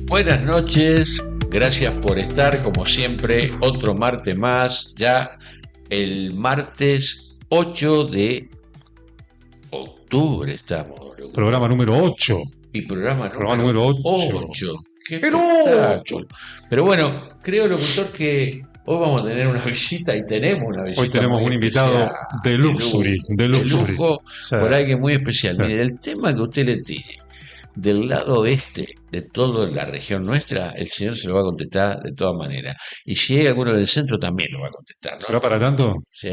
Buenas noches, gracias por estar como siempre, otro martes más, ya el martes 8 de octubre estamos, Programa locutor, número 8. y programa Programa número número 8. 8, qué ¡El 8! espectáculo. Pero bueno, creo, locutor, que hoy vamos a tener una visita y tenemos una Hoy visita tenemos muy un especial, invitado de luxury, de de luxury. lujo, Sí, por alguien muy especial. sí. Mire, el tema que usted le tire del lado oeste de toda la región nuestra, el señor se lo va a contestar de todas maneras. Y si hay alguno del centro, también lo va a contestar, ¿no? ¿Será para tanto? Sí.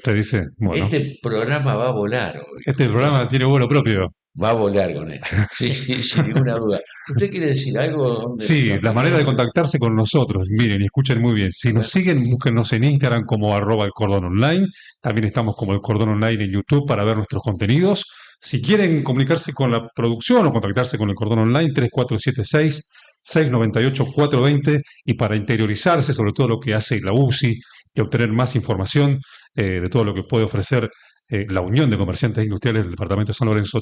Te dice, bueno, Este programa va a volar hoy, este locutor. programa tiene vuelo propio. Va a volar con esto. Sí, sí, sin ninguna duda. ¿Usted quiere decir algo donde nos Sí, están la manera de viendo? contactarse con nosotros, miren y escuchen muy bien. A Si nos ver. siguen, búsquennos en Instagram como @el cordón online. También estamos como el cordón online en YouTube para ver nuestros contenidos. Si quieren comunicarse con la producción o contactarse con el cordón online, 3476-698-420. Y para interiorizarse sobre todo lo que hace la UCI y obtener más información de todo lo que puede ofrecer la Unión de Comerciantes Industriales del Departamento de San Lorenzo,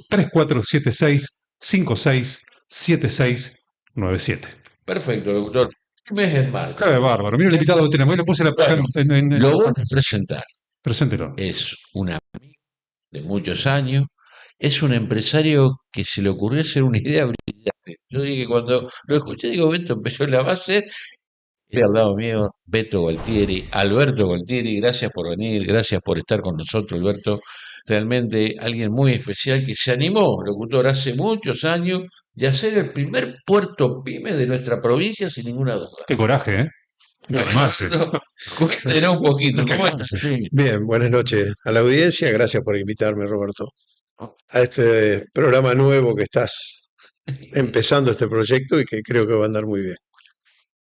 3476-567697. Perfecto, locutor. ¿Qué mes es Qué marzo? bárbaro. Mira el invitado que tenemos. Hoy le puse la Bueno, en lo voy a presentar. Preséntelo. Es una de muchos años. Es un empresario que se le ocurrió hacer una idea brillante. Yo dije, cuando lo escuché, digo, Beto empezó en la base. Y al lado mío, Beto Gualtieri, Alberto Gualtieri, gracias por venir, gracias por estar con nosotros, Alberto. Realmente alguien muy especial que se animó, locutor, hace muchos años, de hacer el primer puerto pyme de nuestra provincia sin ninguna duda. Qué coraje, ¿eh? No, Qué animarse. no, cuéntenos un poquito, Qué ¿cómo estás? animarse, sí. Bien, buenas noches a la audiencia. Gracias por invitarme, Roberto, a este programa nuevo que estás empezando este proyecto y que creo que va a andar muy bien.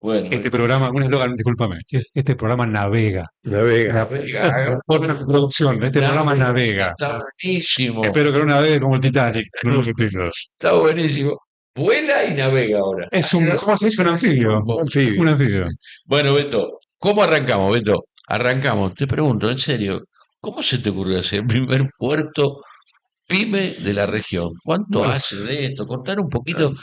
Bueno, Este programa, un eslogan, discúlpame. Este programa navega. Navega. navega, Por la producción, este programa navega. está buenísimo, Espero que no navegue como el Titanic. No lo pidos. está buenísimo. Vuela y navega ahora. ¿Cómo se dice? Un anfibio. Un Anfibio. anfibio. Bueno, Beto, ¿cómo arrancamos, Beto? Arrancamos, te pregunto, en serio, ¿cómo se te ocurrió hacer el primer puerto pyme de la región? ¿Cuánto Bueno, hace de esto? Contar un poquito. un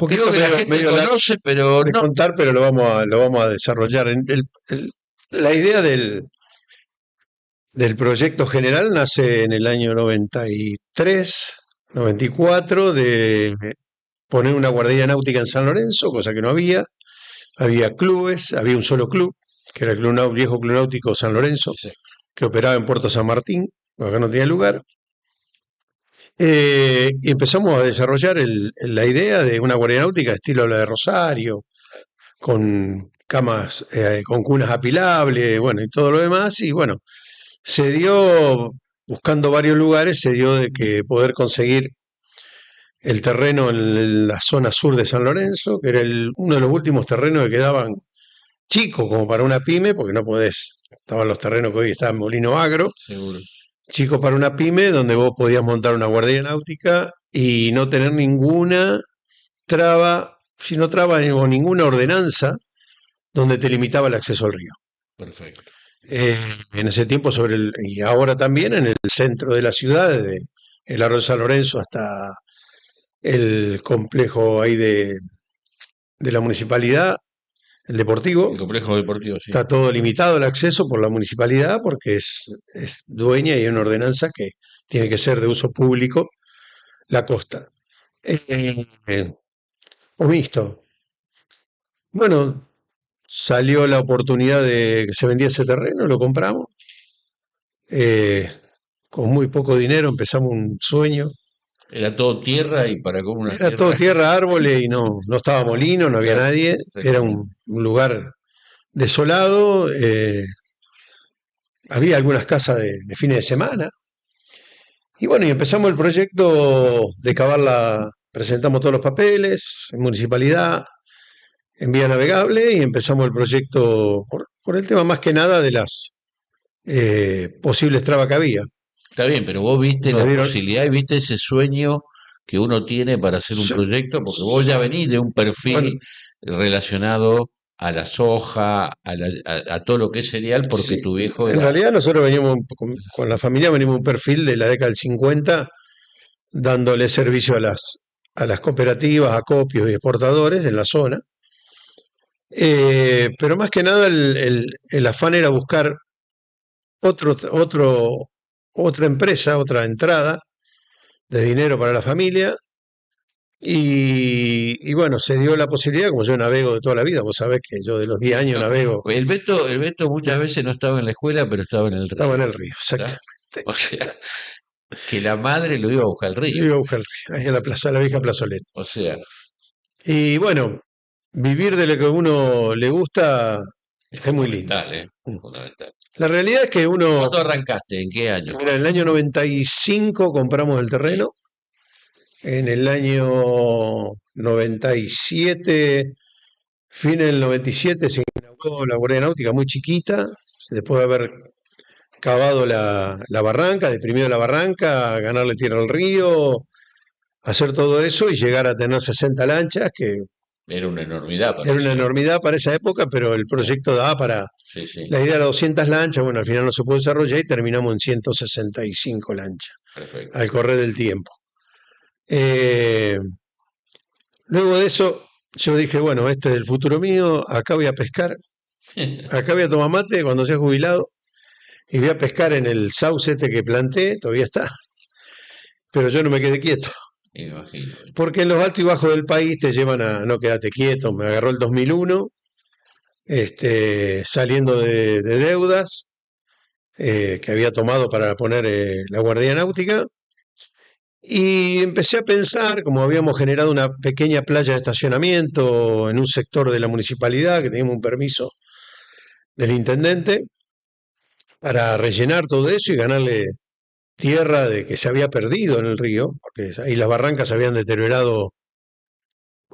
Creo poquito que la medio, gente conoce, pero de no. contar, pero lo vamos a desarrollar. La idea del proyecto general nace en el año 93, 94, de poner una guardería náutica en San Lorenzo, cosa que no había. Había clubes, había un solo club, que era el Viejo Club Náutico San Lorenzo, Sí, que operaba en Puerto San Martín, acá no tenía lugar. Y empezamos a desarrollar la idea de una guardia náutica estilo la de Rosario, con camas, con cunas apilables, bueno, y todo lo demás. Y bueno, se dio, buscando varios lugares, se dio de que poder conseguir el terreno en la zona sur de San Lorenzo, que era uno de los últimos terrenos que quedaban chicos como para una pyme, porque no podés, estaban los terrenos que hoy está en Molino Agro, seguro. chico para una pyme donde vos podías montar una guardería náutica y no tener ninguna traba, si no traba o ninguna ordenanza donde te limitaba el acceso al río. Perfecto. En ese tiempo y ahora también en el centro de la ciudad, desde el Arroyo de San Lorenzo hasta el complejo ahí de la municipalidad, el deportivo, El complejo deportivo, sí. está todo limitado el acceso por la municipalidad porque es dueña y hay una ordenanza que tiene que ser de uso público la costa. Eh, o mixto. Bueno, salió la oportunidad de que se vendía ese terreno, lo compramos. Eh, con muy poco dinero empezamos un sueño. Era todo tierra y para como una Era todo tierra. tierra, árboles y no estaba molino, no había Claro, nadie. Era exactamente. un lugar desolado. Había algunas casas de fines de semana. Y bueno, y empezamos el proyecto de cavarla, presentamos todos los papeles en municipalidad, en vía navegable, y empezamos el proyecto por el tema más que nada de las posibles trabas que había. Está bien, pero vos viste Nos la dieron, posibilidad y viste ese sueño que uno tiene para hacer un yo- proyecto, porque vos ya venís de un bueno, perfil relacionado a la soja, a todo lo que es cereal, porque sí, tu viejo en era. realidad nosotros veníamos con la familia, venimos un perfil de la década del 50, dándole servicio a a las cooperativas, acopios y exportadores en la zona. Pero más que nada el afán era buscar otro, otro, otra empresa, otra entrada de dinero para la familia. Y bueno, se dio la posibilidad, como yo navego de toda la vida, vos sabés que yo de los 10 años No, navego, el Beto muchas veces no estaba en la escuela, pero estaba en el estaba en río. el río, ¿Está? exactamente. O sea, que la madre lo iba a buscar al Yo río. iba a buscar el río, ahí en la plaza, la vieja plazoleta. O sea, Y bueno, vivir de lo que a uno le gusta es es muy lindo. fundamental, ¿eh? Mm. Fundamental. La realidad es que uno, ¿Cuándo arrancaste? ¿En qué año? mira, en el año 95 compramos el Sí. terreno, en el año 97, fin del 97 se inauguró la Guardia Náutica muy chiquita, después de haber cavado la barranca, deprimido la barranca, ganarle tierra al río, hacer todo eso y llegar a tener 60 lanchas, que Era una enormidad para era una esa época. enormidad para esa época, pero el proyecto daba para... Sí, sí, La idea era 200 lanchas, bueno, al final no se pudo desarrollar y terminamos en 165 lanchas perfecto. al correr del tiempo. Eh, Luego de eso, yo dije, bueno, este es el futuro mío, acá voy a pescar, acá voy a tomar mate cuando sea jubilado y voy a pescar en el sauce este que planté, todavía está, pero yo no me quedé quieto, Me imagino. porque en los altos y bajos del país te llevan a no quedarte quieto. Me agarró el 2001, saliendo de deudas que había tomado para poner la Guardia Náutica. Y empecé a pensar, como habíamos generado una pequeña playa de estacionamiento en un sector de la municipalidad, que teníamos un permiso del intendente, para rellenar todo eso y ganarle tierra de que se había perdido en el río, porque ahí las barrancas se habían deteriorado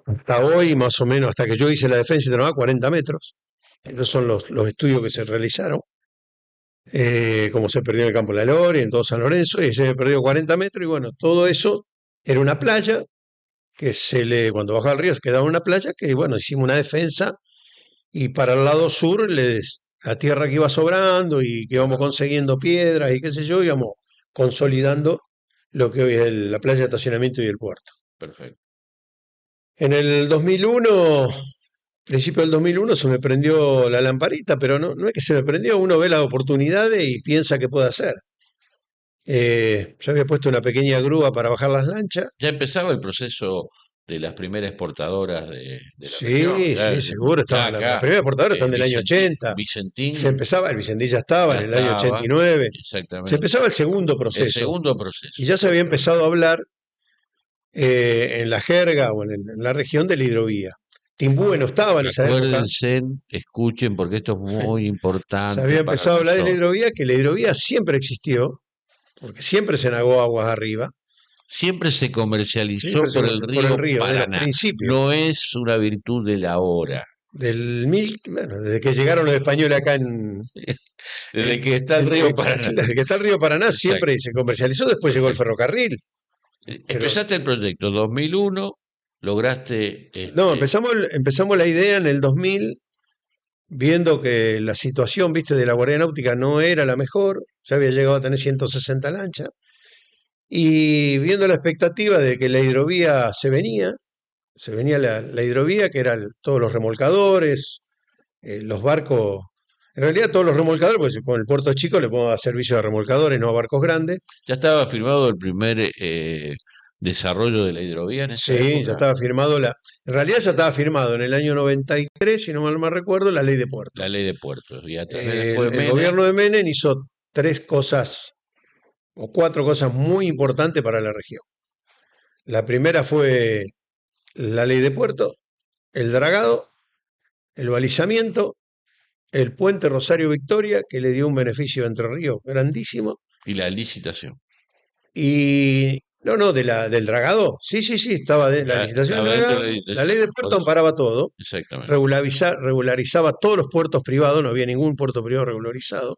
hasta hoy, más o menos, hasta que yo hice la defensa y trabajaba 40 metros. Estos son los estudios que se realizaron. Como se perdió en el campo de la Lore, en todo San Lorenzo, y se perdió 40 metros, y bueno, todo eso era una playa que cuando bajaba el río se quedaba una playa que, bueno, hicimos una defensa y para el lado sur, la tierra que iba sobrando y que íbamos consiguiendo piedras y qué sé yo, íbamos consolidando lo que hoy es la playa de estacionamiento y el puerto. Perfecto. En el 2001, principio del 2001, se me prendió la lamparita, pero no es que se me prendió, uno ve las oportunidades y piensa que puede hacer. Yo había puesto una pequeña grúa para bajar las lanchas. Ya empezaba el proceso de las primeras exportadoras de la región. Sí, Ya, sí, seguro. ya Estaban las acá, primeras portadoras están del año Vicentín, 80. Se Vicentín empezaba, el Vicentí ya estaba ya en el año estaba, 89. Se exactamente. empezaba el segundo El proceso. segundo proceso, Y ya se había exactamente. empezado a hablar en la jerga o en la región de la hidrovía. Timbúe no estaba en esa época. Acuérdense, escuchen, porque esto es muy Se importante había para empezado a hablar de la nosotros. hidrovía, que la hidrovía siempre existió, porque siempre se navegó aguas arriba, Siempre se comercializó siempre por el por el río río, de los Paraná. principios. No es una virtud de la hora. Bueno, desde que llegaron los españoles acá Desde que está el río Paraná. desde que está el río Paraná Exacto, siempre se comercializó, después llegó el perfecto. ferrocarril. Pero Empezaste el proyecto 2001, lograste, no, empezamos la idea en el 2000, viendo que la situación, viste, de la Guardia Náutica no era la mejor, ya había llegado a tener 160 lanchas, y viendo la expectativa de que la hidrovía se venía la hidrovía, que eran todos los remolcadores, los barcos, en realidad todos los remolcadores, porque con el puerto chico le podemos dar servicio a remolcadores, no a barcos grandes. ya estaba firmado el primer desarrollo de la hidrovía en esa Sí, ya época, estaba firmado en realidad ya estaba firmado en el año 93, si no mal recuerdo, la ley de la ley puertos. de puertos. Y El, después el Menem, gobierno de Menem hizo tres cosas o cuatro cosas muy importantes para la región. La primera fue la ley de puertos, el dragado, el balizamiento, el puente Rosario Victoria, que le dio un beneficio a Entre Ríos grandísimo, y la licitación. y no, del dragado, sí, estaba la licitación del Estaba dentro de la dragado, la ley de licitación, por puertos eso. amparaba todo, Exactamente. regularizaba todos los puertos privados, no había ningún puerto privado regularizado,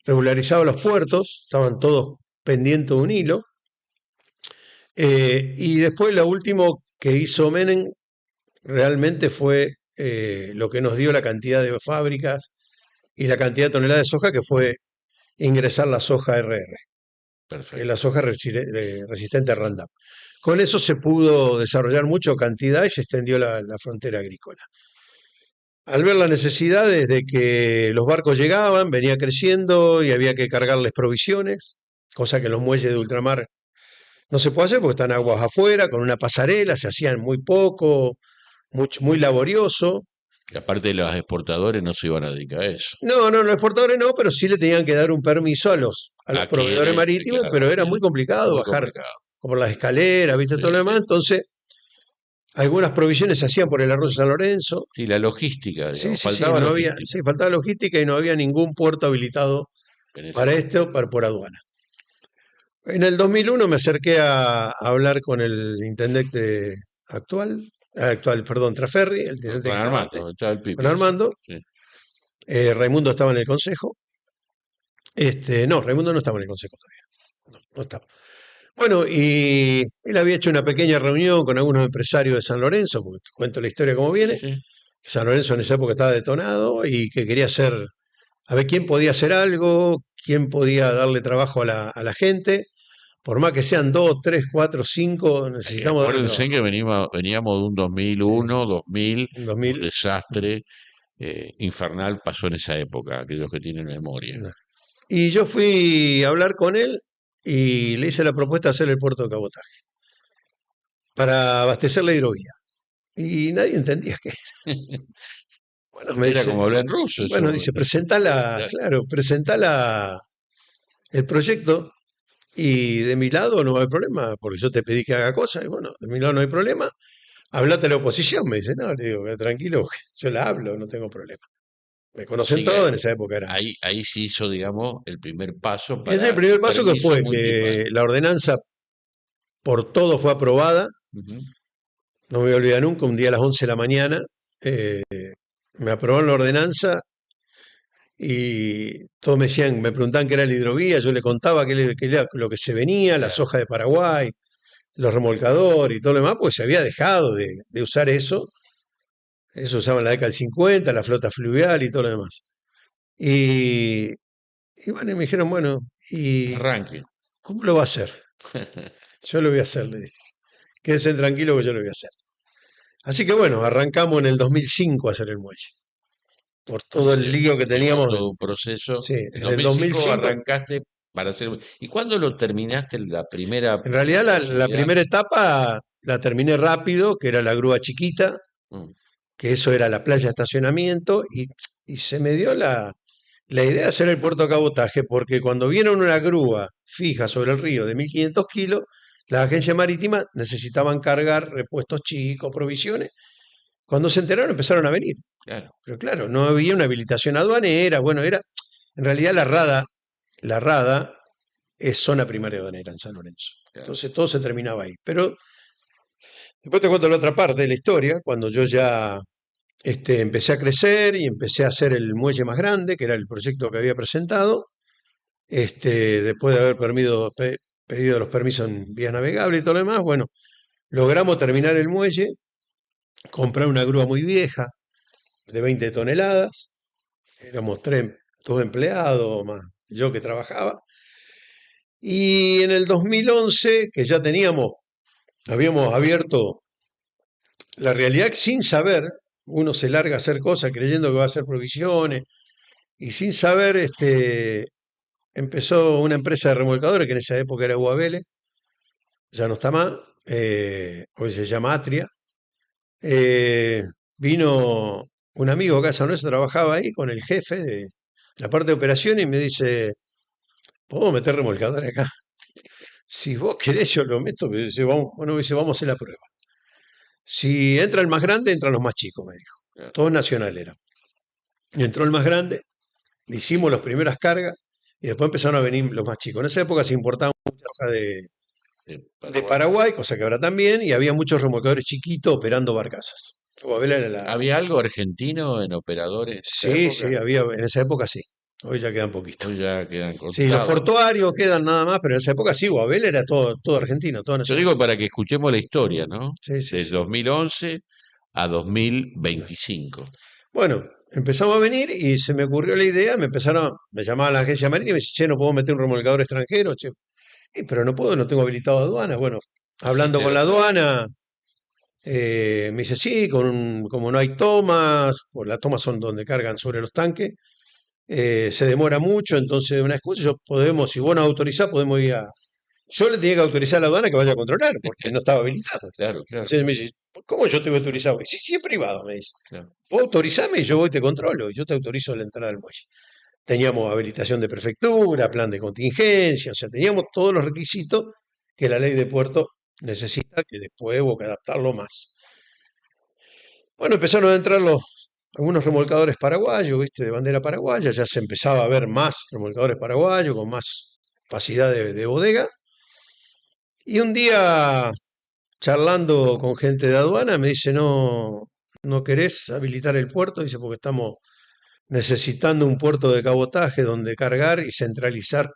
regularizaba los puertos, estaban todos pendientes de un hilo. Y después lo último que hizo Menem realmente fue lo que nos dio la cantidad de fábricas y la cantidad de toneladas de soja, que fue ingresar la soja RR, que es Perfecto. la soja resistente a Roundup. con eso se pudo desarrollar mucho cantidad y se extendió la frontera agrícola. Al ver la necesidad de que los barcos llegaban, venía creciendo y había que cargarles provisiones, cosa que en los muelles de ultramar no se puede hacer porque están aguas afuera, con una pasarela, se hacían muy poco, muy laborioso. Y aparte los exportadores no se iban a dedicar a eso. No, los exportadores no, pero sí le tenían que dar un permiso a los A proveedores quienes, marítimos, claro, pero era muy complicado muy bajar complicado. por las escaleras, ¿viste? Sí, Todo lo demás. sí. Entonces, algunas provisiones se hacían por el arroyo San Lorenzo. Sí, la logística, Sí, digamos, sí, sí, faltaba no había, logística sí, faltaba logística y no había ningún puerto habilitado en ese para momento. esto, por aduana. En el 2001 me acerqué a hablar con el intendente actual, perdón, Traferri, el intendente Con que estaba antes, Armando, estaba el con Pipi. Armando. Sí. Raimundo estaba en el consejo. No, Raimundo no estaba en el consejo todavía. No estaba. Bueno, y él había hecho una pequeña reunión con algunos empresarios de San Lorenzo, porque te cuento la historia como Sí, viene. sí. San Lorenzo en esa época estaba detonado y que quería hacer, a ver quién podía hacer algo, quién podía darle trabajo a la gente. Por más que sean dos, tres, cuatro, cinco, Es que necesitamos darle acuérdense trabajo. que veníamos de un Sí, 2001, 2000, en un 2000. desastre infernal pasó en esa época, aquellos que tienen memoria. Y yo fui a hablar con él y le hice la propuesta de hacer el puerto de cabotaje para abastecer la hidrovía. Y nadie entendía qué era. Bueno, me Era como dice, hablar en ruso, bueno, eso. dice, Ya. presentá el proyecto y de mi lado no hay problema, porque yo te pedí que haga cosas, y bueno, de mi lado no hay problema. Hablate a la oposición, me dice, no, le digo, tranquilo, yo la hablo, no tengo problema. Me conocen Así todos, que en esa época era. ahí se hizo, digamos, el primer paso Y ese es el para primer paso que permiso fue municipal. que la ordenanza por todo fue aprobada. Ujú. No me voy a olvidar nunca, un día a las 11 de la mañana, eh, me aprobaron la ordenanza y todos me preguntaban qué era la hidrovía, yo le contaba qué era lo que se venía, la Claro. soja de Paraguay, los remolcadores y todo lo demás, porque se había dejado de usar eso. Eso usaba en la década del 50, la flota fluvial y todo lo demás. Y, y bueno, y me dijeron, bueno, ¿y Arranque. cómo lo va a hacer? Yo lo voy a hacer, le dije. Quédense tranquilo que yo lo voy a hacer. Así que bueno, arrancamos en el 2005 a hacer el muelle. Por todo el lío que Llevó teníamos. todo un proceso. Sí, En en el 2005 2005. arrancaste para hacer. ¿Y cuándo lo terminaste la primera En realidad la posibilidad? primera etapa la terminé rápido, que era la grúa chiquita, Mm, que eso era la playa de estacionamiento, y se me dio la idea de hacer el puerto de cabotaje, porque cuando vieron una grúa fija sobre el río de 1500 kilos, las agencias marítimas necesitaban cargar repuestos chicos, provisiones. Cuando se enteraron empezaron a venir. claro, Pero claro, no había una habilitación aduanera, bueno, en realidad la Rada es zona primaria aduanera en San Lorenzo. claro. Entonces todo se terminaba ahí. Pero después te cuento la otra parte de la historia, cuando yo ya empecé a crecer y empecé a hacer el muelle más grande, que era el proyecto que había presentado, después de haber pedido los permisos en vía navegable y todo lo demás, bueno, logramos terminar el muelle, comprar una grúa muy vieja de 20 toneladas, éramos dos empleados más yo que trabajaba, y en el 2011, que ya habíamos abierto la realidad sin saber, uno se larga a hacer cosas creyendo que va a hacer provisiones, y sin saber, empezó una empresa de remolcadores, que en esa época era Guavele, ya no está más, hoy se llama Atria. eh, Vino un amigo acá, San Lorenzo, trabajaba ahí con el jefe de la parte de operaciones y me dice, ¿podemos meter remolcadores acá? Si vos querés, yo lo meto, pero dice, bueno, dice, vamos a hacer la prueba. Si entra el más grande, entran los más chicos, me dijo. Claro. Todos nacional eran. Y entró el más grande, le hicimos las primeras cargas y después empezaron a venir los más chicos. En esa época se importaba mucha hoja de Paraguay, cosa que ahora también, y había muchos remolcadores chiquitos operando barcazas. Guabela era ¿Había algo argentino en operadores en esa Sí, época? sí, había, en esa época sí. Hoy ya quedan poquitos. Hoy ya quedan Sí, los contados. portuarios quedan nada más, pero en esa época sí, Guabel era todo argentino, todo Yo nacional. digo para que escuchemos la historia, ¿no? Sí, sí, Del sí. 2011 a 2025. Bueno, empezamos a venir y se me ocurrió la idea, me llamaba la agencia marítima y me dice, che, no puedo meter un remolcador extranjero, che. Pero no puedo, no tengo habilitado aduanas. Bueno, hablando hiciste con lo la propio. aduana, me dice, sí, como no hay tomas, pues las tomas son donde cargan sobre los tanques, se demora mucho, entonces una excusa, si vos nos autorizás, podemos ir a... Yo le tenía que autorizar a la aduana que vaya a controlar, porque no estaba habilitado. Claro, claro, Entonces me dice, ¿cómo yo te voy a autorizar? Sí, sí, es privado, me dice. claro. Vos autorizame y yo voy y te controlo, y yo te autorizo la entrada del muelle. Teníamos habilitación de prefectura, plan de contingencia, o sea, teníamos todos los requisitos que la ley de puerto necesita, que después hubo que adaptarlo más. Bueno, empezaron a entrar algunos remolcadores paraguayos, ¿viste? De bandera paraguaya, ya se empezaba a ver más remolcadores paraguayos con más capacidad de bodega. Y un día, charlando con gente de aduana, me dice, no querés habilitar el puerto, dice, porque estamos necesitando un puerto de cabotaje donde cargar y centralizar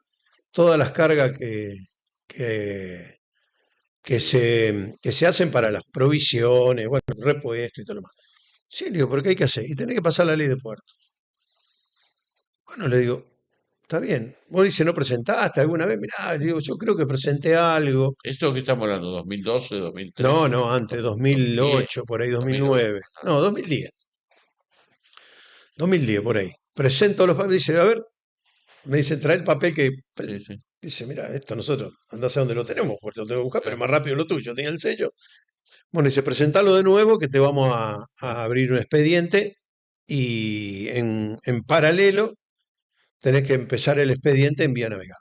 todas las cargas que, que se hacen para las provisiones, bueno, repuesto y todo lo demás. Sí, le digo, ¿pero qué hay que hacer? Y tenés que pasar la ley de puerto. Bueno, le digo, está bien. Vos dice, ¿no presentaste alguna vez? Mirá, le digo, yo creo que presenté algo. ¿Esto que estamos hablando? ¿2012, 2013, No, no, antes, 2010, 2008, por ahí, 2008? 2009. No, 2010. 2010, por ahí. Presento los papeles, dice, a ver, me dice, trae el papel que... Sí, sí. Dice, mira, esto nosotros, andás a dónde lo tenemos, porque lo tengo que buscar, pero Claro, más rápido lo tuyo, tenía el sello. Bueno, dice, presentalo de nuevo, que te vamos a abrir un expediente y en paralelo tenés que empezar el expediente en vía navegable.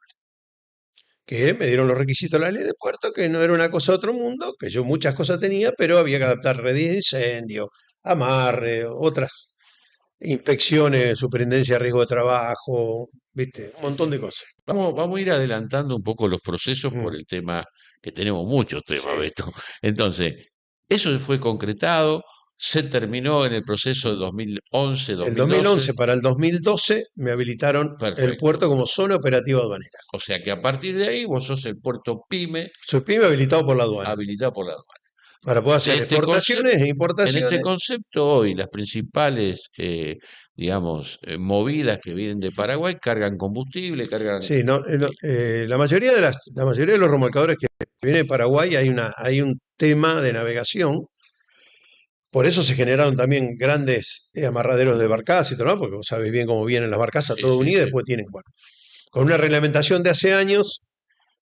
Que me dieron los requisitos de la ley de puerto, que no era una cosa de otro mundo, que yo muchas cosas tenía, pero había que adaptar redes de incendio, amarre, otras inspecciones, superintendencia de riesgo de trabajo, viste, un sí, montón sí. de cosas. Vamos a ir adelantando un poco los procesos por Mm, el tema, que tenemos muchos temas, sí. Beto. Entonces, eso fue concretado, se terminó en el proceso de 2011, El 2012, 2011 para el 2012 me habilitaron el perfecto. puerto como zona operativa aduanera. O sea que a partir de ahí vos sos el puerto PYME Soy PYME habilitado por la aduana habilitado por la aduana. para poder De hacer este exportaciones e En este importaciones. concepto, hoy las principales, digamos, movidas que vienen de Paraguay cargan combustible, cargan... Sí, no, la mayoría de los remolcadores que vienen de Paraguay hay un tema de navegación. Por eso se generaron también grandes amarraderos de barcazas y todo, ¿no? Porque vos sabés bien cómo vienen las barcazas, Sí, todo sí, unidas, y sí. después tienen, bueno, con una reglamentación de hace años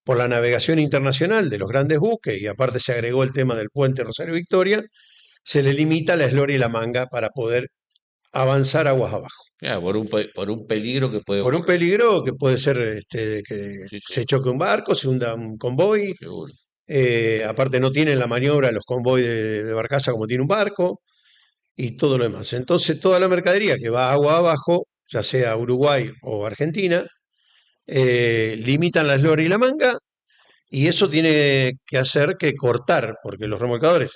por la navegación internacional de los grandes buques, y aparte se agregó el tema del puente Rosario Victoria, se le limita la eslora y la manga para poder avanzar aguas abajo. Claro, por un peligro que puede Por un ocurrir. peligro que puede ser que Sí, sí, se choque un barco, se hunda un convoy, seguro. aparte no tienen la maniobra los convoys de barcaza como tiene un barco, y todo lo demás. Entonces, toda la mercadería que va agua abajo, ya sea Uruguay o Argentina, limitan la eslora y la manga, y eso tiene que hacer que cortar, porque los remolcadores,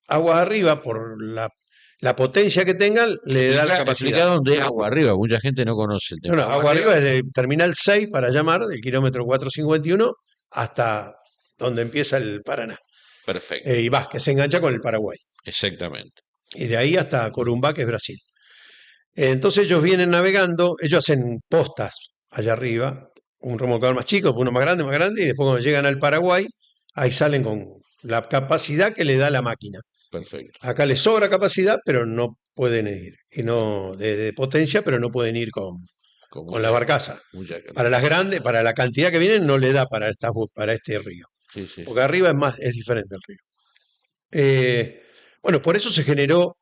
aguas arriba, por la potencia que tengan, le da la Explica capacidad. dónde es agua arriba, mucha gente no conoce el No, tema. no, Agua agua arriba, arriba es de Terminal 6 para llamar, del kilómetro 451 hasta donde empieza el Paraná. perfecto, Y va, que se engancha con el Paraguay. exactamente. Y de ahí hasta Corumbá, que es Brasil. Entonces ellos vienen navegando, ellos hacen postas allá arriba, un remolcador más chico, uno más grande, y después cuando llegan al Paraguay, ahí salen con la capacidad que le da la máquina. Perfecto. Acá les sobra capacidad, pero no pueden ir, y no de potencia, pero no pueden ir Con con la mucha, barcaza. mucha Para cantidad. las grandes, para la cantidad que vienen, no le da para este río, Sí, sí, porque sí. arriba es diferente el río. Eh, bueno, por eso se generó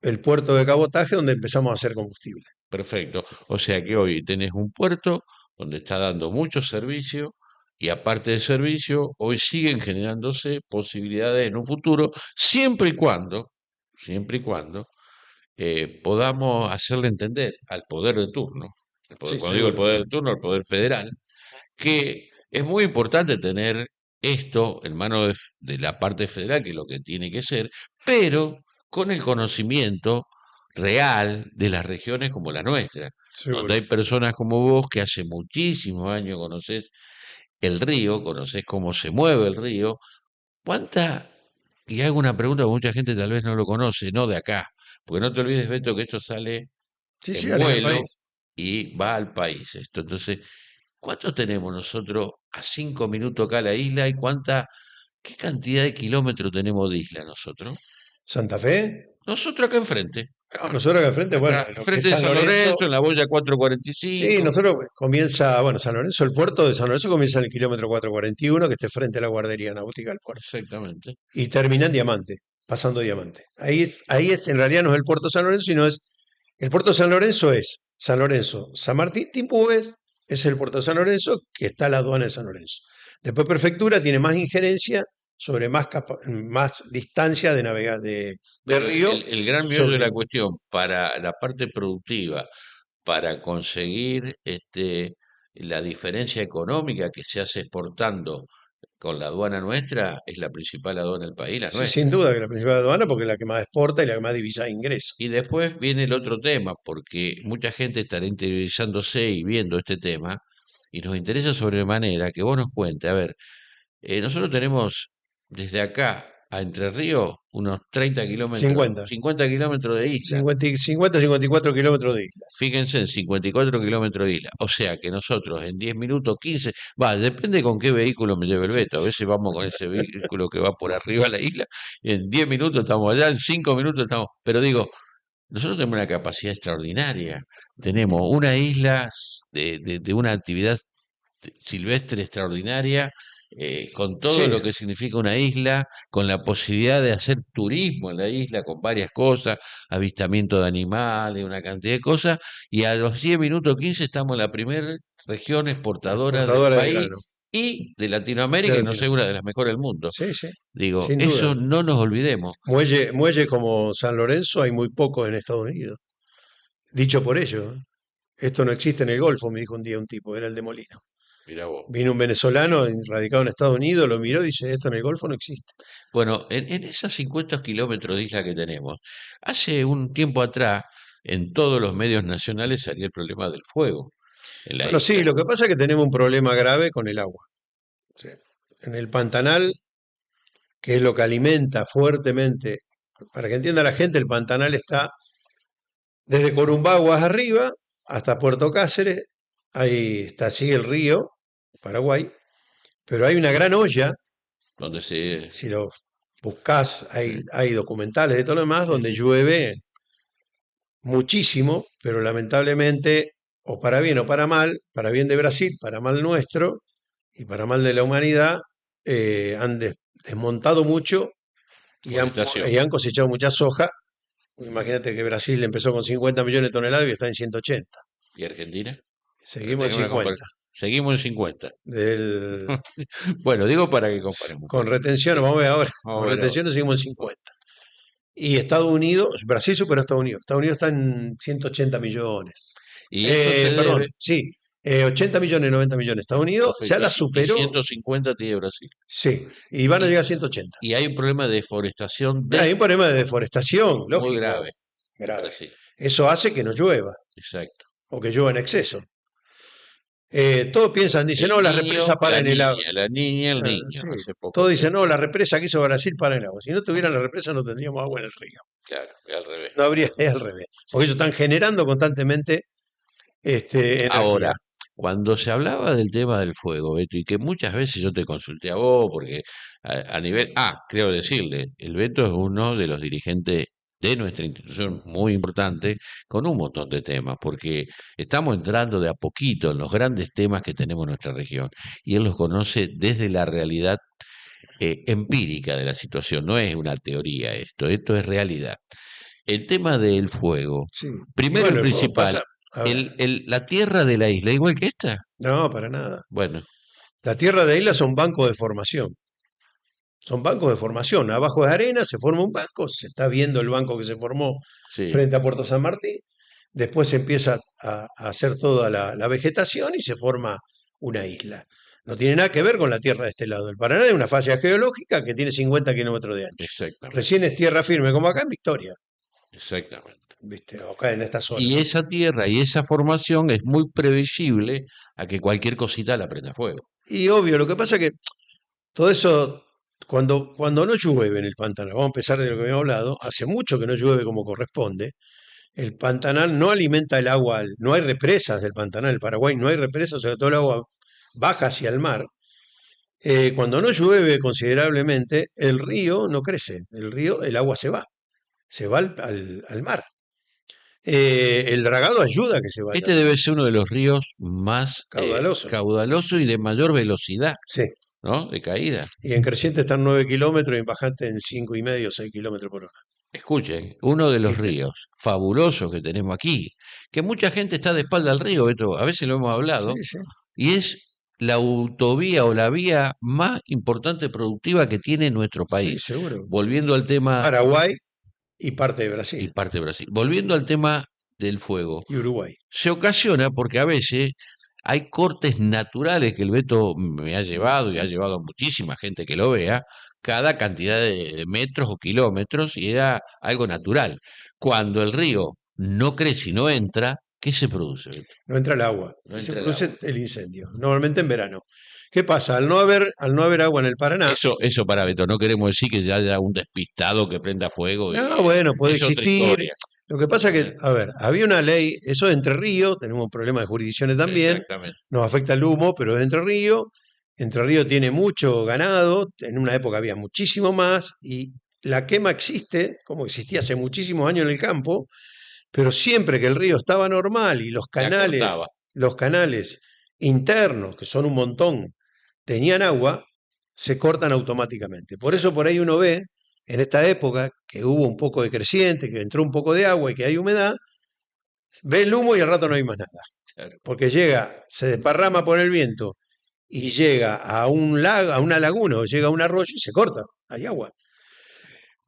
el puerto de cabotaje donde empezamos a hacer combustible. Perfecto. O sea que hoy tenés un puerto donde está dando mucho servicio y aparte de servicio, hoy siguen generándose posibilidades en un futuro, siempre y cuando podamos hacerle entender al poder de turno, Sí, cuando digo el seguro. poder de turno, al poder federal, que es muy importante tener esto en manos de la parte federal, que es lo que tiene que ser, pero con el conocimiento real de las regiones como la nuestra, donde Seguro. hay personas como vos que hace muchísimos años conocés el río, conocés cómo se mueve el río. ¿Cuánta? Y hago una pregunta que mucha gente tal vez no lo conoce, no de acá, porque no te olvides, Beto, que esto sale Sí, sí, en a nivel vuelo país. y va al país esto. Entonces, ¿cuánto tenemos nosotros a 5 minutos acá a la isla y cuánta ¿qué cantidad de kilómetros tenemos de isla nosotros? Santa Fe, Nosotros acá enfrente. no, nosotros acá enfrente, bueno, Acá, en lo que es enfrente de San San Lorenzo, Lorenzo, en la boya sí, 445. nosotros comienza, bueno, San Lorenzo, el puerto de San Lorenzo comienza en el kilómetro 441, que esté frente a la guardería náutica del puerto, Exactamente. y termina en Diamante, pasando Diamante. Ahí es, en realidad no es el puerto de San Lorenzo, sino es, el puerto de San Lorenzo es San Lorenzo, San Martín, Timbúes, es el puerto de San Lorenzo, que está la aduana de San Lorenzo. Después Prefectura tiene más injerencia sobre más distancia de navegar de Pero río el gran meollo de sobre. la cuestión para la parte productiva, para conseguir la diferencia económica que se hace exportando con la aduana nuestra, es la principal aduana del país, la Sí, sin nuestra. duda que la principal aduana, porque es la que más exporta y la que más divisa ingresa. Y después viene el otro tema, porque mucha gente estará interiorizándose y viendo este tema, y nos interesa sobremanera que vos nos cuentes, a ver, nosotros tenemos desde acá a Entre Ríos unos 30 kilómetros, 50, 50 kilómetros de isla. 54 kilómetros de islas. Fíjense en 54 kilómetros de isla. O sea que nosotros en 10 minutos, 15, va, depende con qué vehículo me lleve el Beto. A veces vamos con ese vehículo que va por arriba de la isla, y en 10 minutos estamos allá, en 5 minutos estamos. Pero digo, nosotros tenemos una capacidad extraordinaria. Tenemos una isla de una actividad silvestre extraordinaria, con todo Sí, lo que significa una isla, con la posibilidad de hacer turismo en la isla, con varias cosas, avistamiento de animales, una cantidad de cosas, y a los 10 minutos 15 estamos en la primera región exportadora del exportadora de país grano y de de Latinoamérica, y no sé, una de Latinoamérica. las mejores del mundo. Sí, sí, Digo, sin duda. eso no nos olvidemos. Muelle como San Lorenzo hay muy pocos en Estados Unidos. Dicho por ellos, ¿eh? Esto no existe en el Golfo, me dijo un día un tipo, era el de Molino. Mira vos. Vino un venezolano radicado en Estados Unidos, lo miró y dice, esto en el Golfo no existe. Bueno, en esos 50 kilómetros de isla que tenemos, hace un tiempo atrás, en todos los medios nacionales salía el problema del fuego en la Bueno, sí, isla. lo que pasa es que tenemos un problema grave con el agua. O sea, en el Pantanal, que es lo que alimenta fuertemente, para que entienda la gente, el Pantanal está desde Corumbaguas arriba hasta Puerto Cáceres, ahí está, sigue el río, Paraguay, pero hay una gran olla, Donde se... si lo buscás, hay documentales de todo lo demás, Sí, donde sí. llueve muchísimo, pero lamentablemente, o para bien o para mal, para bien de Brasil, para mal nuestro y para mal de la humanidad, han desmontado mucho Forestación. y han cosechado mucha soja. Imagínate que Brasil empezó con 50 millones de toneladas y está en 180. ¿Y Argentina? Para Seguimos en tener una 50. Seguimos en 50. Del, Bueno, digo para que comparemos un con poquito. retenciones, Sí, vamos a ver ahora, vamos con a ver ahora. retenciones seguimos en 50. Y Estados Unidos, Brasil superó a Estados Unidos. Estados Unidos está en 180 millones. Y eso se Perdón, debe, sí, 80 millones, 90 millones. Estados Unidos ya perfecto, la y superó, 150 tiene Brasil. sí, y van a Y, llegar a 180. y hay un problema de deforestación Hay un problema de deforestación, muy lógico, grave en grave. Brasil. Eso hace que no llueva Exacto. o que llueva en exceso. Todos piensan, dicen, El no, la niño, represa para la en el agua. niña, la niña, el niño. Sí, Hace poco todos dicen, tiempo. no, la represa que hizo Brasil para en el agua. Si no tuvieran la represa no tendríamos agua en el río. Claro, y al revés. No habría, es al revés. Porque ellos están generando constantemente energía. Ahora, cuando se hablaba del tema del fuego, Beto, y que muchas veces yo te consulté a vos, porque a nivel, creo decirle, el Beto es uno de los dirigentes de nuestra institución muy importante, con un montón de temas, porque estamos entrando de a poquito en los grandes temas que tenemos en nuestra región, y él los conoce desde la realidad empírica de la situación, no es una teoría esto es realidad. El tema del fuego, Sí. Y primero y bueno, el fuego principal, pasa. A ver, la tierra de la isla, igual que esta. no, para nada. Bueno, La tierra de isla son bancos de formación. Son bancos de formación. Abajo de arena se forma un banco, se está viendo el banco que se formó sí, frente a Puerto San Martín. Después se empieza a hacer toda la vegetación y se forma una isla. No tiene nada que ver con la tierra de este lado. El Paraná es una falla geológica que tiene 50 kilómetros de ancho. exactamente, Recién es tierra firme, como acá en Victoria, exactamente. ¿viste? Acá en esta zona. Y esa tierra y esa formación es muy previsible a que cualquier cosita la prenda fuego. Y obvio, lo que pasa es que todo eso, cuando no llueve en el Pantanal, vamos a empezar de lo que habíamos hablado, hace mucho que no llueve como corresponde. El Pantanal no alimenta el agua, no hay represas del Pantanal, el Paraguay no hay represas, o sea, todo el agua baja hacia el mar. Cuando no llueve considerablemente, el río no crece, el agua se va al mar. El dragado ayuda a que se vaya Este al mar, debe ser uno de los ríos más caudaloso. caudaloso y de mayor velocidad, Sí, ¿no? De caída. y en creciente están 9 kilómetros y en bajante en 5,5 o 6 kilómetros por hora. Escuchen, uno de los ¿Viste? ríos fabulosos que tenemos aquí, que mucha gente está de espalda al río, Beto, a veces lo hemos Sí, hablado, sí, y es la autovía o la vía más importante productiva que tiene nuestro sí, país. seguro. Volviendo al tema, Paraguay y parte de y Brasil parte de Brasil, volviendo al tema del fuego, y Uruguay. se ocasiona porque a veces hay cortes naturales que el Beto me ha llevado y ha llevado a muchísima gente que lo vea, cada cantidad de metros o kilómetros, y era algo natural. Cuando el río no crece y no entra, ¿qué se produce, Beto? No entra el agua No y se entra el agua. produce el incendio, normalmente en verano. ¿Qué pasa? Al no haber agua en el Paraná, Eso para Beto, no queremos decir que ya haya un despistado que prenda fuego no, y bueno, puede es otra existir. historia. Lo que pasa que, ¿Eh? a ver, había una ley, eso es Entre Ríos, tenemos un problema de jurisdicciones también, Exactamente. nos afecta el humo, pero es Entre Ríos. Entre Ríos tiene mucho ganado, en una época había muchísimo más, y la quema existe, como existía hace muchísimos años en el campo, pero siempre que el río estaba normal y La cortaba. los canales internos, que son un montón, tenían agua, se cortan automáticamente. Por Claro, eso por ahí uno ve, en esta época, que hubo un poco de creciente, que entró un poco de agua y que hay humedad, ve el humo y al rato no hay más nada. claro. Porque llega, se desparrama por el viento y llega a un lago, a una laguna o llega a un arroyo y se corta, hay agua.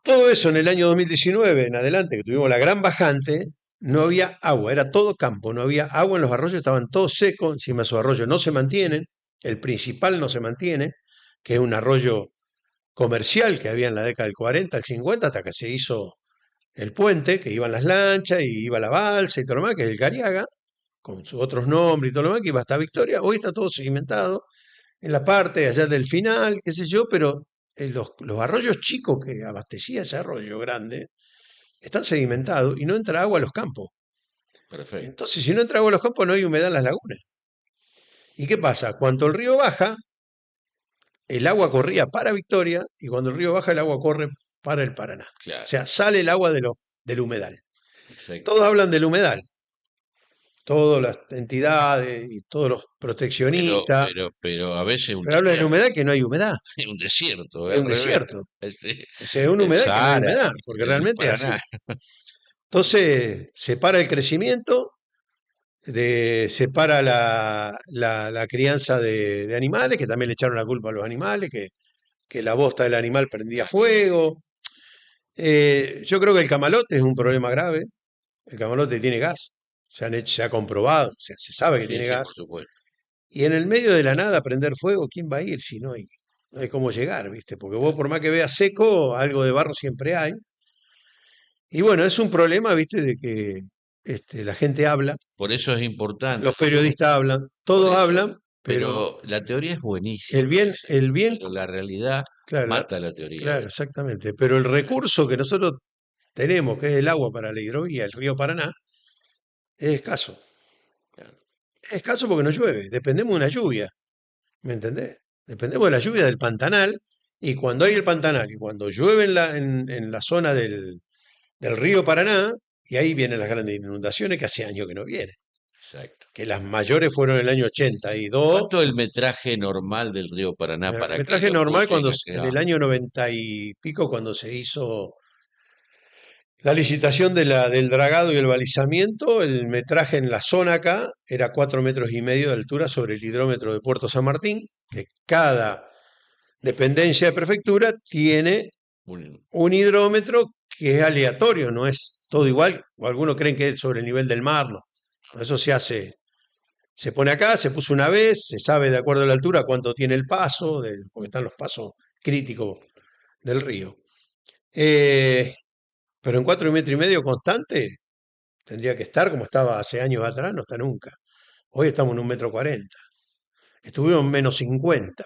Todo eso en el año 2019 en adelante, que tuvimos la gran bajante, no había agua, era todo campo, no había agua en los arroyos, estaban todos secos, encima esos arroyos no se mantienen, el principal no se mantiene, que es un arroyo comercial que había en la década del 40, el 50, hasta que se hizo el puente, que iban las lanchas y iba la balsa y todo lo demás, que es el Cariaga, con sus otros nombres y todo lo demás, que iba hasta Victoria. Hoy está todo sedimentado en la parte allá del final, qué sé yo, pero los arroyos chicos que abastecía ese arroyo grande están sedimentados y no entra agua a los campos. Perfecto. Entonces, si no entra agua a los campos, no hay humedad en las lagunas. ¿Y qué pasa? Cuando el río baja, el agua corría para Victoria y cuando el río baja, el agua corre para el Paraná. O Claro, sea, sale el agua del humedal. exacto. Todos hablan del humedal, todas las entidades y todos los proteccionistas, Pero a veces es un pero hablan de la desierto, humedad que no hay humedad, es un desierto, es al un revés. desierto. Sí, O sea, es una el humedad que no hay Sahara, humedad, porque el realmente es Paraná. así. Entonces, se para el crecimiento, se para la crianza de animales, que también le echaron la culpa a los animales, que la bosta del animal prendía fuego. Yo creo que el camalote es un problema grave. El camalote tiene gas, se ha comprobado, o sea, se sabe que Sí, tiene sí, por gas. supuesto. Y en el medio de la nada prender fuego, ¿quién va a ir si no hay cómo llegar, ¿viste? Porque vos Claro. por más que veas seco, algo de barro siempre hay. Y bueno, es un problema, ¿viste? De que la gente habla, Por eso es importante, los periodistas hablan, por todos eso. hablan, pero Pero la teoría es el buenísima a bien, veces, el bien, pero la realidad claro, mata la teoría, claro, Beto. exactamente. Pero el recurso que nosotros tenemos, que es el agua para la hidrovía, el río Paraná, es escaso. Claro. Es escaso porque no llueve, dependemos de una lluvia, ¿me entendés? Dependemos de la lluvia del Pantanal, y cuando hay el Pantanal y cuando llueve en la zona del río Paraná, y ahí vienen las grandes inundaciones que hace años que no vienen, Exacto. que las mayores fueron en el año 82. ¿Cuánto es el metraje normal del río Paraná para que Metraje lo normal escuchen cuando en acá? el año 90 y pico, cuando se hizo la licitación del dragado y el balizamiento, el metraje en la zona acá era 4,5 metros de altura sobre el hidrómetro de Puerto San Martín, que cada dependencia de prefectura tiene Un- un hidrómetro que es aleatorio, no es todo igual, o algunos creen que es sobre el nivel del mar, no. Eso se pone acá, se puso una vez, se sabe de acuerdo a la altura cuánto tiene el paso, porque están los pasos críticos del río. Eh, pero en 4,5 metros constante tendría que estar como estaba hace años atrás, no está nunca. Hoy estamos en 1,40 m. Estuvimos en -50.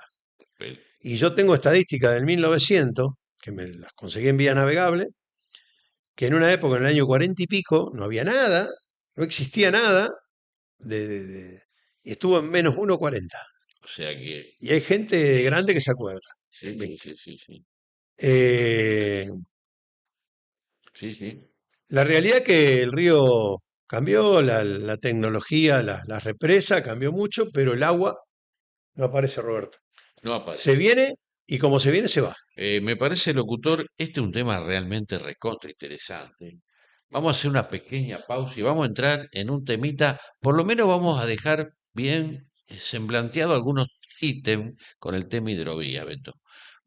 Pero, Y yo tengo estadísticas del 1900, que me las conseguí en vía navegable, que en una época, en el año 40 y pico, no había nada, no existía nada, y estuvo en -1,40. O sea que, Y hay gente grande que se acuerda. sí, sí, sí, sí, sí, Eh, sí, sí, la realidad es que el río cambió, la tecnología, la represa cambió mucho, pero el agua no aparece, Roberto. no Se aparece. viene y como se viene, se va. Me parece, locutor, este es un tema realmente recontra interesante. Vamos a hacer una pequeña pausa y vamos a entrar en un temita, por lo menos vamos a dejar bien semblanteado algunos ítems con el tema hidrovía, Beto.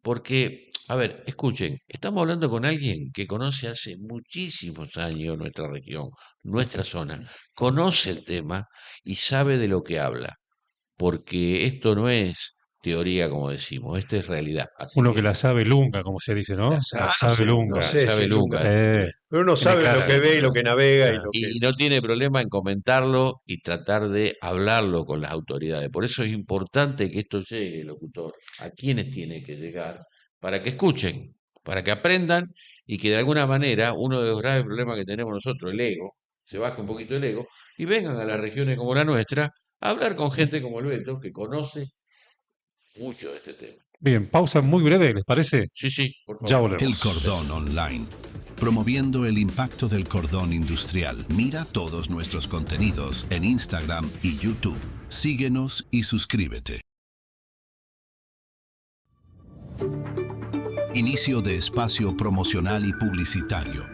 Porque, a ver, escuchen, estamos hablando con alguien que conoce hace muchísimos años nuestra región, nuestra zona, conoce el tema y sabe de lo que habla, porque esto no es teoría, como decimos, esto es realidad. Así Uno que que la sabe lunga, como se dice, la ¿no? La sabe, No sabe sé, no lunga. sé si sabe es Lunga, Lunga. pero uno Tiene sabe lo clara. que ve y lo que navega y Ah, lo que... Y no tiene problema en comentarlo y tratar de hablarlo con las autoridades. Por eso es importante que esto llegue, locutor, a quienes tiene que llegar, para que escuchen, para que aprendan y que de alguna manera uno de los graves problemas que tenemos nosotros, el ego, se baje un poquito el ego y vengan a las regiones como la nuestra a hablar con gente como el Beto, que conoce mucho de este tema. bien, pausa muy breve, ¿les parece? Sí, sí, por Ya favor. El volvemos. Cordón Online. Promoviendo el impacto del cordón industrial. Mira todos nuestros contenidos en Instagram y YouTube. Síguenos y suscríbete. Inicio de espacio promocional y publicitario.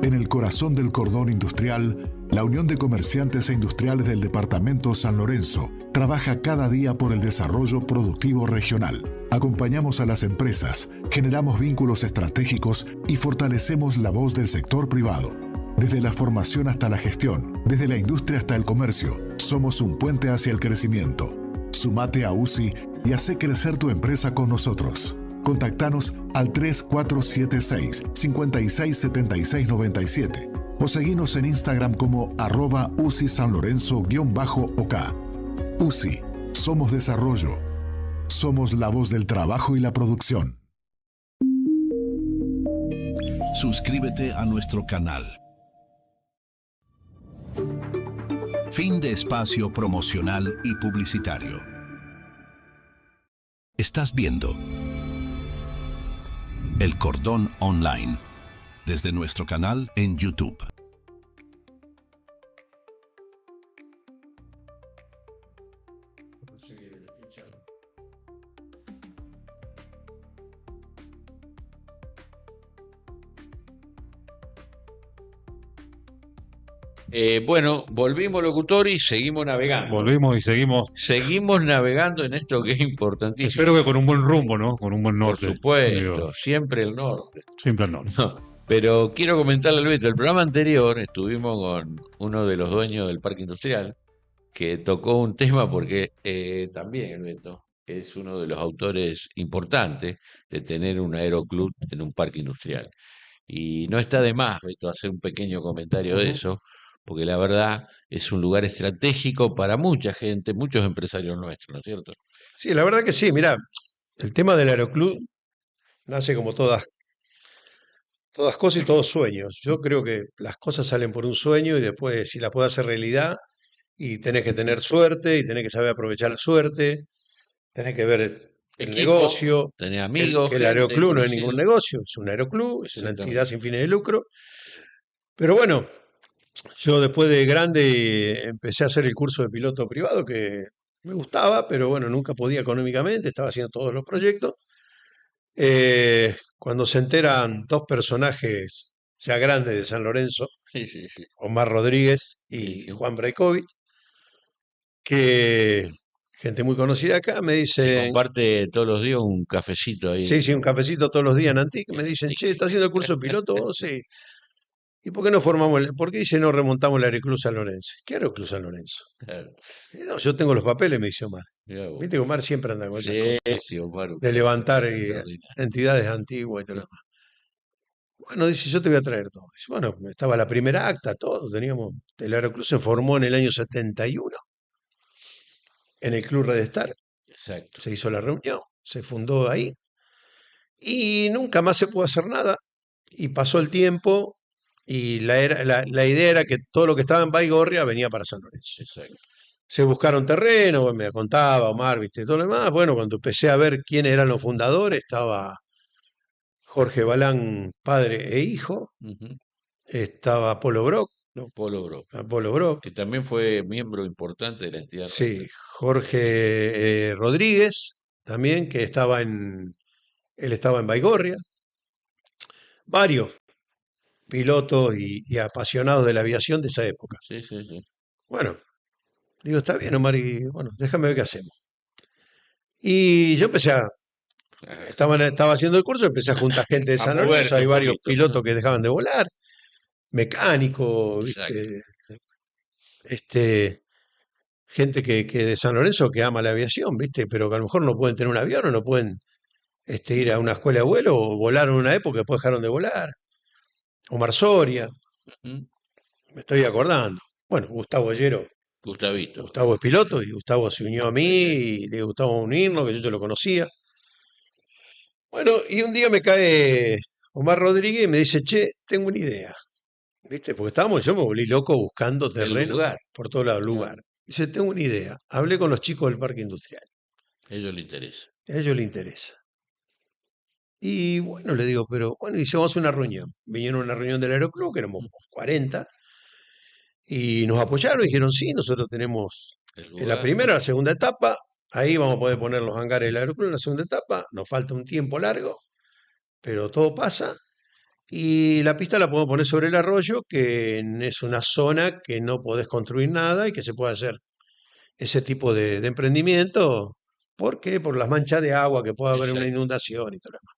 En el corazón del cordón industrial, la Unión de Comerciantes e Industriales del Departamento San Lorenzo trabaja cada día por el desarrollo productivo regional. Acompañamos a las empresas, generamos vínculos estratégicos y fortalecemos la voz del sector privado. Desde la formación hasta la gestión, desde la industria hasta el comercio, somos un puente hacia el crecimiento. Sumate a UCI y hace crecer tu empresa con nosotros. Contactanos al 3476-567697 o seguinos en Instagram como @UCI San Lorenzo_OK. UCI, somos desarrollo. Somos la voz del trabajo y la producción. Suscríbete a nuestro canal. Fin de espacio promocional y publicitario. Estás viendo El Cordón Online desde nuestro canal en YouTube. Bueno, volvimos, locutor, y seguimos navegando. Volvimos y seguimos. Seguimos navegando en esto que es importantísimo. Espero que con un buen rumbo, ¿no? Con un buen Por norte. supuesto, Digo, siempre el norte. siempre al norte. No, pero quiero comentarle al Beto, el programa anterior estuvimos con uno de los dueños del parque industrial que tocó un tema porque también el Beto es uno de los autores importantes de tener un aeroclub en un parque industrial. Y no está de más, Beto, hacer un pequeño comentario de eso, porque la verdad es un lugar estratégico para mucha gente, muchos empresarios nuestros, ¿no es cierto? Sí, la verdad que sí, mira, el tema del aeroclub nace como todas cosas y todos sueños. Yo creo que las cosas salen por un sueño y después si las puedes hacer realidad y tenés que tener suerte y tenés que saber aprovechar la suerte, tenés que ver el Equipo, negocio, tener amigos, que el gente aeroclub no es ningún conocida. negocio, es un aeroclub, es una Exactamente. entidad sin fines de lucro. Pero bueno, yo después de grande empecé a hacer el curso de piloto privado que me gustaba, pero bueno, nunca podía económicamente, estaba haciendo todos los proyectos. Cuando se enteran dos personajes ya grandes de San Lorenzo, Sí, sí, sí. Omar Rodríguez Sí, y sí. Juan Braikovich, que gente muy conocida acá, me Se dicen, comparte todos los días un cafecito ahí. sí, sí, un cafecito todos los días en Antic, me en dicen, Antic. che, ¿estás haciendo el curso de piloto vos? Sí. ¿Y por qué no formamos, por qué dice no remontamos el Aeroclub San Lorenzo? ¿Qué Aeroclub San Lorenzo? Claro, No, yo tengo los papeles, me dice Omar. mirá vos. Viste que Omar siempre anda con esas Sí, cosas, sí, Omar, un de genio levantar extraordinario. entidades antiguas y todo lo demás. Bueno, dice, yo te voy a traer todo. Dice, bueno, estaba la primera acta, todo, teníamos, el Aeroclub se formó en el año 71 en el Club Red Star, Exacto. se hizo la reunión, se fundó ahí y nunca más se pudo hacer nada y pasó el tiempo y la idea era que todo lo que estaba en Baigorria venía para San Lorenzo. Exacto. Se buscaron terreno, bueno, me contaba Omar, viste, todo lo demás. Bueno, cuando empecé a ver quiénes eran los fundadores, estaba Jorge Balán, padre e hijo, Ujú. estaba Apolo Brock, ¿no? Polo Bro, Apolo Brock, que también fue miembro importante de la entidad sí, nuestra. Jorge Rodríguez, también, él estaba en Baigorria, varios pilotos y apasionados de la aviación de esa época. Sí, sí, sí. Bueno, digo, está bien, Omar, y bueno, déjame ver qué hacemos. Y yo estaba haciendo el curso, empecé a juntar gente de A San Lorenzo, moverte hay un varios poquito. pilotos que dejaban de volar, mecánicos, Exacto. ¿viste? Este, gente que de San Lorenzo que ama la aviación, ¿viste? Pero que a lo mejor no pueden tener un avión o no pueden ir a una escuela de vuelo o volaron en una época y después dejaron de volar. Omar Soria, Ujú. me estoy acordando. Bueno, Gustavo Ollero, Gustavito. Gustavo es piloto y Gustavo se unió a mí Sí, sí. y le gustaba unirnos, que yo lo conocía. Bueno, y un día me cae Omar Rodríguez y me dice, che, tengo una idea. ¿Viste? Porque yo me volví loco buscando El terreno lugar. por todo lado, Claro. lugar. Dice, tengo una idea. Hablé con los chicos del parque industrial. A ellos les interesa. A ellos les interesa. Y bueno, le digo, pero bueno, hicimos una reunión. Vinieron a una reunión del Aeroclub, que éramos Ujú. 40, y nos apoyaron y dijeron, sí, nosotros tenemos El en la lugar. primera, la segunda etapa, ahí vamos a poder poner los hangares del Aeroclub en la segunda etapa, nos falta un tiempo largo, pero todo pasa. Y la pista la podemos poner sobre el arroyo, que es una zona que no podés construir nada y que se puede hacer ese tipo de emprendimiento. ¿Por qué? Por las manchas de agua que puede haber una Exacto. inundación y todo lo demás.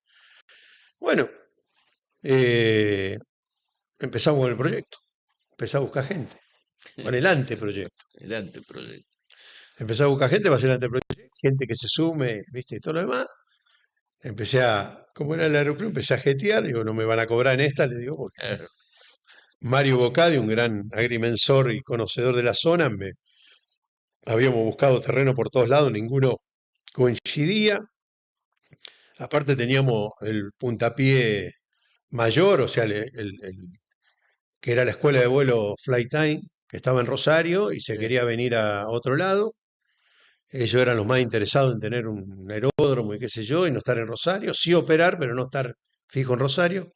Bueno, eh, empezamos con el proyecto, empecé a buscar gente, con el anteproyecto. El anteproyecto. Empecé a buscar gente para hacer el anteproyecto, gente que se sume, viste, y todo lo demás. Como era el aeroclub, empecé a jetear, digo, no me van a cobrar en esta, le digo, porque Claro. Mario Bocadi, un gran agrimensor y conocedor de la zona, habíamos buscado terreno por todos lados, ninguno coincidía. Aparte teníamos el puntapié mayor, o sea, que era la escuela de vuelo Flytime, que estaba en Rosario y se Sí. quería venir a otro lado. Ellos eran los más interesados en tener un aeródromo y qué sé yo, y no estar en Rosario, sí operar, pero no estar fijo en Rosario.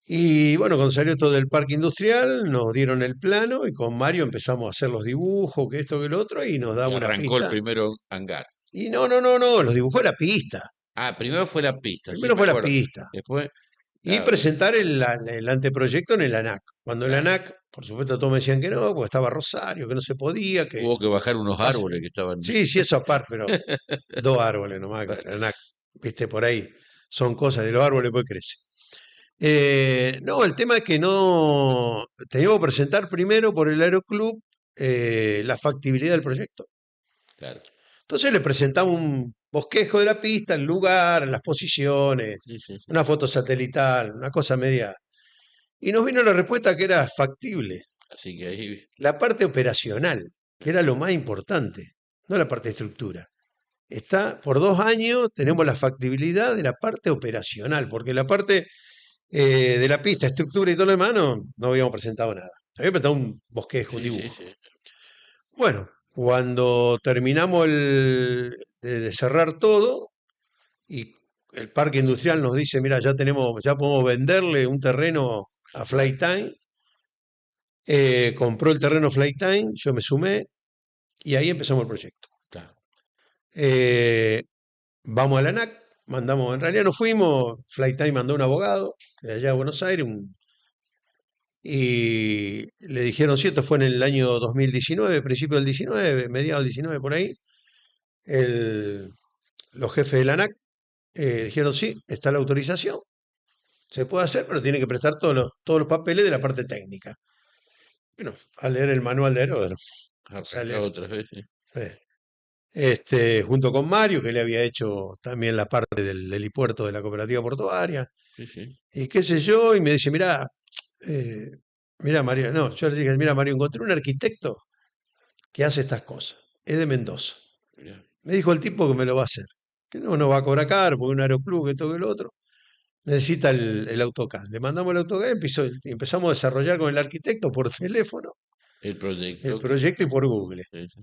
Y bueno, cuando salió todo del parque industrial, nos dieron el plano y con Mario empezamos a hacer los dibujos, que esto, que lo otro, y nos Y daba una arrancó el pista. primero hangar. Y no, los dibujó la pista. Ah, primero fue la pista, sí, Primero me fue la acuerdo. pista. Después, Y claro, presentar el anteproyecto en el ANAC. Cuando el claro. ANAC, por supuesto, todos me decían que no, porque estaba Rosario, que no se podía, que Hubo que bajar unos pase. árboles que estaban. Sí, sí, eso aparte, pero 2 árboles nomás, que el ANAC, viste, por ahí son cosas de los árboles, pues crece. No, el tema es que no teníamos que presentar primero por el Aeroclub la factibilidad del proyecto. Claro. Entonces le presentamos un bosquejo de la pista, el lugar, las posiciones, Sí, sí, sí. una foto satelital, una cosa media. Y nos vino la respuesta que era factible. Así que ahí, La parte operacional, que era lo más importante, no la parte de estructura. Por 2 años tenemos la factibilidad de la parte operacional, porque la parte de la pista, estructura y todo lo demás, no habíamos presentado nada. Había presentado un bosquejo, un sí, sí, dibujo. sí. Bueno, cuando terminamos de cerrar todo y el parque industrial nos dice, mira, ya podemos venderle un terreno a Flytime, compró el terreno Flytime, yo me sumé y ahí empezamos el proyecto. Está. Eh, Vamos a la ANAC, en realidad no fuimos, Flytime mandó un abogado de allá de Buenos Aires, y le dijeron, sí, esto fue en el año 2019, principio del 19, mediados del 19 por ahí, los jefes de la ANAC dijeron, sí, está la autorización, se puede hacer, pero tiene que prestar todos los papeles de la parte técnica. Bueno, a leer el manual de aeródromo, Arrancado sale, otra vez, sí. eh, junto con Mario, que le había hecho también la parte del helipuerto de la cooperativa portuaria, Sí, sí. y qué sé yo, y me dice, eh, mira Mario, no, yo le dije, mira Mario, encontré un arquitecto que hace estas cosas, es de Mendoza. Mirá. Me dijo el tipo que me lo va a hacer, que no va a cobrar caro, porque un aeroclub, que todo que lo otro, necesita el AutoCAD. Le mandamos el AutoCAD y empezamos a desarrollar con el arquitecto por teléfono El el proyecto. proyecto y por Google. Sí, sí.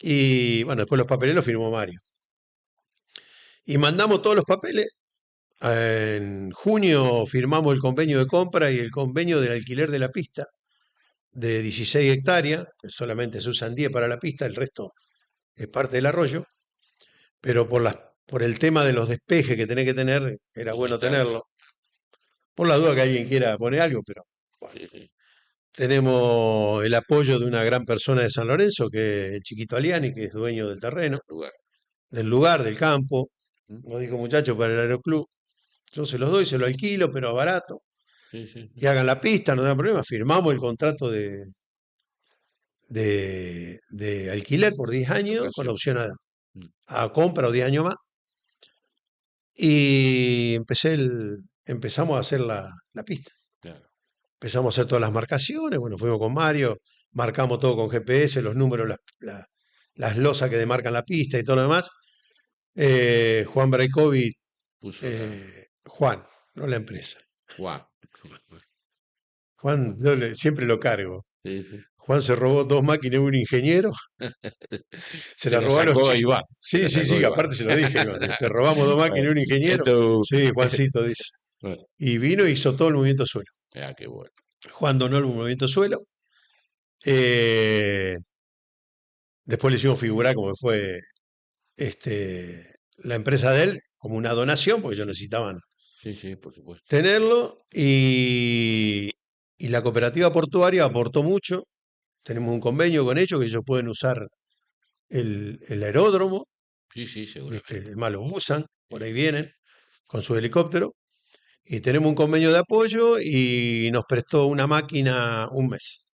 Y bueno, después los papeles los firmó Mario. Y mandamos todos los papeles. En junio firmamos el convenio de compra y el convenio del alquiler de la pista de 16 hectáreas, que solamente se usan 10 para la pista, el resto es parte del arroyo, pero por el tema de los despejes que tenés que tener, era Sí, bueno está, tenerlo. Por la duda que alguien quiera poner algo, pero bueno. sí, sí. Tenemos el apoyo de una gran persona de San Lorenzo, que es Chiquito Aliani, que es dueño del terreno, Lugar. del lugar, del campo. ¿Mm? Nos dijo, muchachos, para el aeroclub, yo se los doy, se lo alquilo, pero barato. Sí, sí, Y hagan la pista, no da problema. Firmamos el contrato de alquiler por 10 años, con Locación. opción Mm. a compra o 10 años más. Y empezamos a hacer la pista. Claro. Empezamos a hacer todas las marcaciones. Bueno, fuimos con Mario, marcamos todo con GPS, los números, las losas que demarcan la pista y todo lo demás. Juan Braikovic, Puso la. Juan, no la empresa. Juan. Juan, siempre lo cargo. Sí, sí. Juan se robó 2 máquinas de un ingeniero, se Se la la robó a los sacó a chicos. Iván. Se Sí, la sí, sacó a sí, Iván. aparte se lo dije, Iván, te robamos 2 máquinas Bueno, de un ingeniero. esto. Sí, Juancito dice. Bueno, Y vino y hizo todo el movimiento suelo. qué bueno. Juan donó el movimiento suelo. Eh, Después le hicimos figurar como que fue la empresa de él, como una donación, porque ellos necesitaban Sí, sí, por supuesto. tenerlo. Y la cooperativa portuaria aportó mucho. Tenemos un convenio con ellos que ellos pueden usar el aeródromo. Sí, sí, seguramente. Además lo usan, por ahí vienen con su helicóptero. Y tenemos un convenio de apoyo y nos prestó una máquina un mes,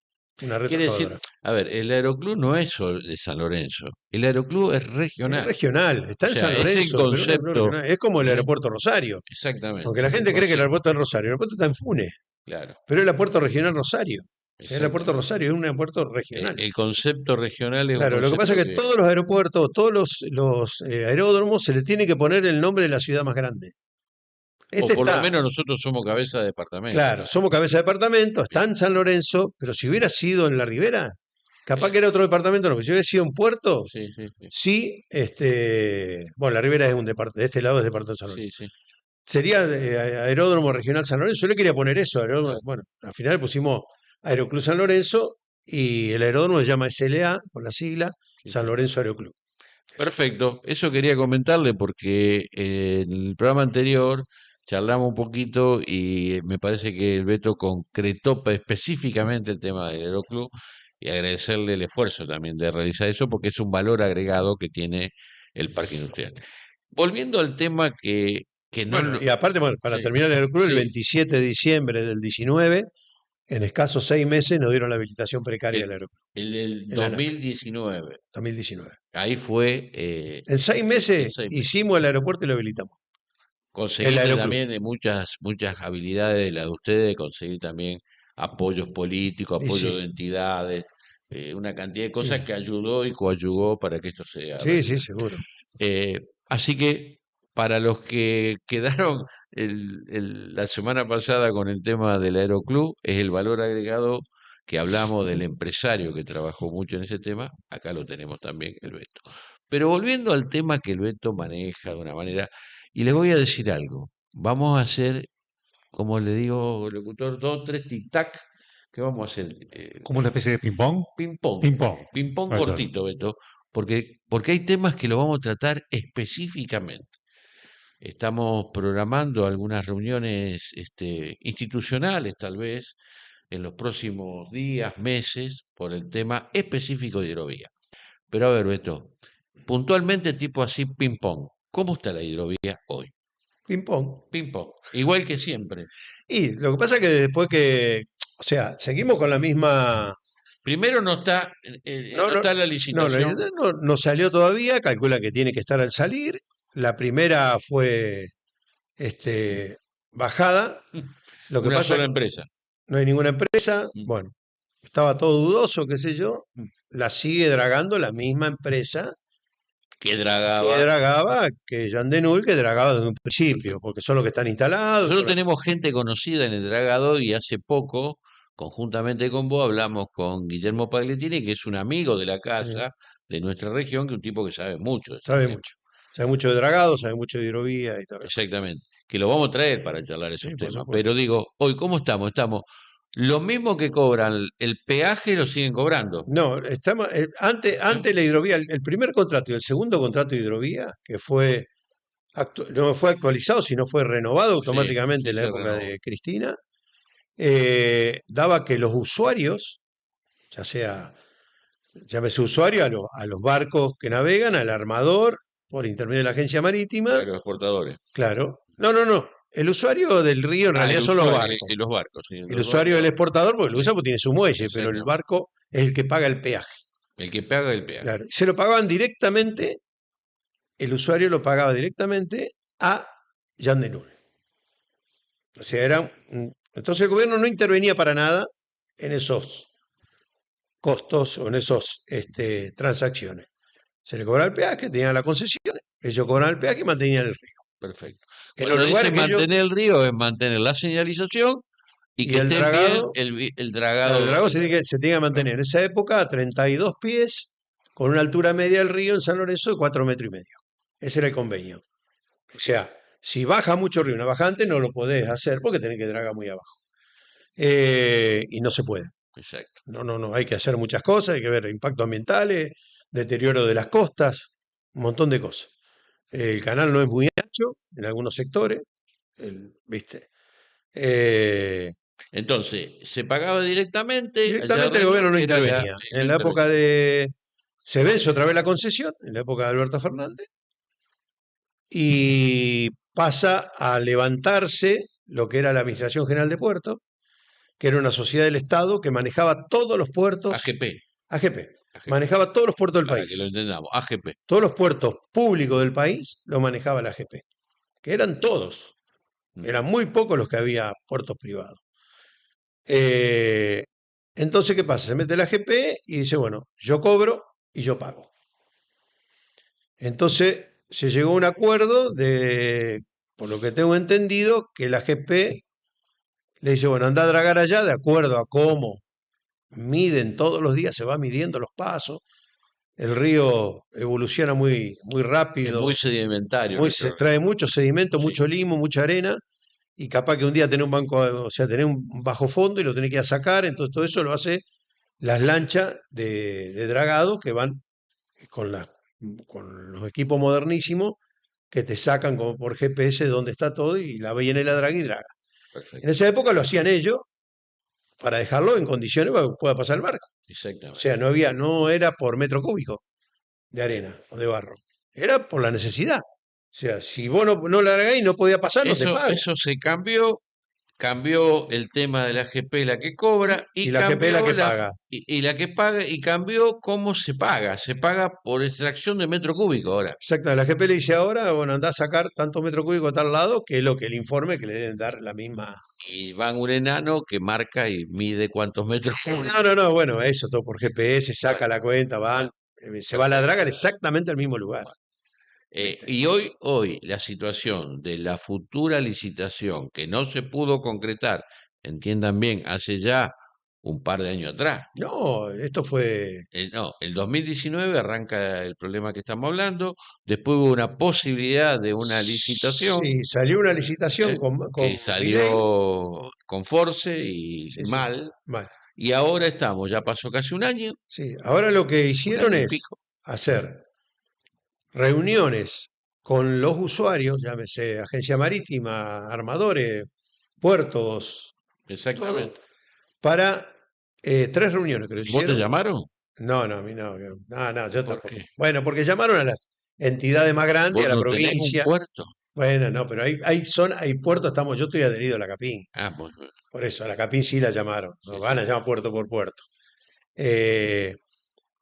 una Quiere decir, retrojadora. a ver, el aeroclub no es de San Lorenzo. El aeroclub es Es regional. regional, está O en sea, San es el Lorenzo, pero es un aeropuerto concepto. regional. Es como el ¿Eh? aeropuerto Rosario. Exactamente. Aunque la Es el gente cree que el concepto. aeropuerto es Rosario, el aeropuerto está en Funes, Claro, pero es el aeropuerto regional Rosario. Es el aeropuerto exactamente. Rosario, es un aeropuerto regional. El concepto regional es un Claro, lo que pasa concepto es que que. todos los aeropuertos, todos los aeródromos se le tiene que poner el nombre de la ciudad más grande. O Este por lo está, menos nosotros somos cabeza de departamento claro, acá. somos cabeza de departamento, está Bien. en San Lorenzo, pero si hubiera sido en la Ribera, capaz Eh, que era otro departamento, no, pero si hubiera sido en Puerto, sí, sí, sí. sí, bueno, la Ribera es un departamento, de este lado es departamento de San Sí, Lorenzo. sí. Sería Aeródromo Regional San Lorenzo, yo le quería poner eso, Claro, bueno, al final pusimos Aeroclub San Lorenzo y el aeródromo se llama SLA, con la sigla, sí, San sí. Lorenzo Aeroclub. Perfecto. Eso quería comentarle porque en el programa anterior charlamos un poquito y me parece que el Beto concretó específicamente el tema del Aeroclub y agradecerle el esfuerzo también de realizar eso porque es un valor agregado que tiene el parque industrial. Volviendo al tema que no Bueno, lo. y aparte, bueno, para Sí, terminar el Aeroclub, el sí, 27 de diciembre del 19, en escasos 6 meses nos dieron la habilitación precaria del el, Aeroclub, el del el ANAC, 2019. 2019. Ahí fue, En 6 en meses 6 meses. hicimos el aeropuerto y lo habilitamos, el Conseguiste Aeroclub. también muchas habilidades de la de ustedes, conseguir también apoyos políticos, Y apoyo sí, de entidades, una cantidad de cosas sí, que ayudó y coadyuvó para que esto sea sí, sí, realidad. seguro. Así que para los que quedaron la semana pasada con el tema del Aeroclub, es el valor agregado que hablamos del empresario que trabajó mucho en ese tema, acá lo tenemos también, el Beto. Pero volviendo al tema que el Beto maneja de una manera, y les voy a decir algo, vamos a hacer, como le digo, locutor, 2, 3 tic-tac, que vamos a hacer Como una especie de ping-pong. ping-pong, Ping-pong. ping-pong Ahí está. cortito, Beto, porque hay temas que lo vamos a tratar específicamente. Estamos programando algunas reuniones institucionales, tal vez, en los próximos días, meses, por el tema específico de hidrovía. Pero a ver, Beto, puntualmente tipo así, ping-pong. ¿Cómo está la hidrovía hoy? Ping-pong. Ping-pong. Igual que siempre. Y lo que pasa es que después o sea, seguimos con la misma Primero no está, No, no no, está la no, licitación, no salió todavía, calcula que tiene que estar al salir. La primera fue bajada. Lo que una pasa es sola que empresa. no hay ninguna empresa. Mm, Bueno, estaba todo dudoso, qué sé yo. mm. La sigue dragando la misma empresa Que que dragaba. dragaba, que Jean Denul, que dragaba desde un principio, porque son los que están instalados. Nosotros tenemos gente conocida en el dragado y hace poco, conjuntamente con vos, hablamos con Guillermo Paglettini, que es un amigo de la Sí, casa, de nuestra región, que es un tipo que sabe mucho de estos sabe temas. mucho. Sabe mucho de dragado, sabe mucho de hidrovía y todo eso. Exactamente. Que lo vamos a traer para charlar esos Sí, por temas. supuesto. Pero digo, hoy, ¿cómo estamos? Estamos, lo mismo que cobran el peaje lo siguen cobrando. No, estamos, antes la hidrovía, el primer contrato y el segundo contrato de hidrovía, que fue no fue actualizado, sino fue renovado Sí, automáticamente sí en la se época renovó. de Cristina, daba que los usuarios, ya sea, llámese usuario a los barcos que navegan, al armador, por intermedio de la agencia marítima, Los exportadores. claro. No, no, no. El usuario del río en Ah, realidad el son los usuario, barcos. los barcos, sí, El los usuario es el barcos. exportador porque lo Sí, usa porque tiene su muelle, pero el exactamente. barco es el que paga el peaje. El que paga el peaje. Claro. Se lo pagaban directamente, el usuario lo pagaba directamente a Jean de Nul. O sea, entonces el gobierno no intervenía para nada en esos costos o en esas transacciones. Se le cobraba el peaje, tenían la concesión, ellos cobraban el peaje y mantenían el río. Perfecto. En los Cuando dice lugares que ellos, mantener el río es mantener la señalización y y que el estén bien dragado, el claro, el dragado. dragado se tiene que mantener en esa época a 32 pies, con una altura media del río en San Lorenzo de 4,5 metros. Ese era el convenio. O sea, si baja mucho el río, una bajante, no lo podés hacer porque tenés que dragar muy abajo. Y no se puede. Exacto. No, no, no, hay que hacer muchas cosas, hay que ver impactos ambientales, deterioro de las costas, un montón de cosas. El canal no es muy ancho en algunos sectores, ¿viste? Eh, Entonces, se pagaba directamente al directamente el Yardenul, gobierno no que era intervenía. no En la época intervenía. de... Se vence otra vez la concesión, en la época de Alberto Fernández, y pasa a levantarse lo que era la Administración General de Puertos, que era una sociedad del Estado que manejaba todos los puertos, AGP, AGP, AGP, manejaba todos los puertos del para que lo país. entendamos, AGP. Todos los puertos públicos del país lo manejaba la AGP, que eran todos. Mm. Eran muy pocos los que había puertos privados. Eh, entonces, ¿qué pasa? Se mete la AGP y dice, bueno, yo cobro y yo pago. Entonces, se llegó a un acuerdo de, por lo que tengo entendido, que la AGP le dice, bueno, anda a dragar allá de acuerdo a cómo miden todos los días, se va midiendo los pasos. El río evoluciona muy, muy Es muy rápido, sedimentario se nuestro. trae mucho sedimento, Sí, mucho limo, mucha arena, y capaz que un día tenés un banco, o sea, tenés un bajo fondo y lo tenés que ir a sacar, entonces todo eso lo hace las lanchas de dragado que van con, con los equipos modernísimos que te sacan como por GPS dónde está todo y la viene la draga y draga. En perfecto. esa época lo hacían ellos para dejarlo en condiciones para que pueda pasar el barco. O Exactamente. sea, no era por metro cúbico de arena o de barro, era por la necesidad. O sea, si vos no la dragáis y no podía pasar, no te pago. Eso se cambió el tema de la AGP, la que cobra, Y y la GP es la cambió que paga. y la que paga, y cambió cómo se paga. Se paga por extracción de metro cúbico ahora. Exacto, la GP le dice ahora, bueno, anda a sacar tanto metro cúbico a tal lado, que es lo que el informe que le deben dar la misma. Y van un enano que marca y mide cuántos metros cúbicos. No, no, no, bueno, eso todo por GPS, Bueno, saca la cuenta, van, bueno, se va a la perfecto. draga exactamente al mismo lugar. Bueno, ¿Viste? y hoy la situación de la futura licitación que no se pudo concretar, entiendan bien, hace ya un par de años atrás. No, esto fue. No, el 2019 arranca el problema que estamos hablando, después hubo una posibilidad de una licitación Sí, salió una licitación eh, con que Milei. salió con Force y Sí, sí, mal, mal. y ahora estamos, ya pasó casi Sí, ahora lo que un hicieron año y es pico, hacer reuniones con los usuarios, llámese agencia marítima, armadores, puertos, todo, exactamente. para 3 reuniones que lo ¿Vos te hicieron. llamaron? No, no, a mí no, no, yo ¿Por tampoco. qué? Bueno, porque llamaron a las entidades más grandes, ¿Vos a la no tenés un provincia. puerto? Bueno, no, pero hay puertos, yo estoy adherido a la CAPIN. Ah, pues, Por eso, a la CAPIN sí la llamaron. sí, Nos van sí. a llamar puerto por puerto. eh,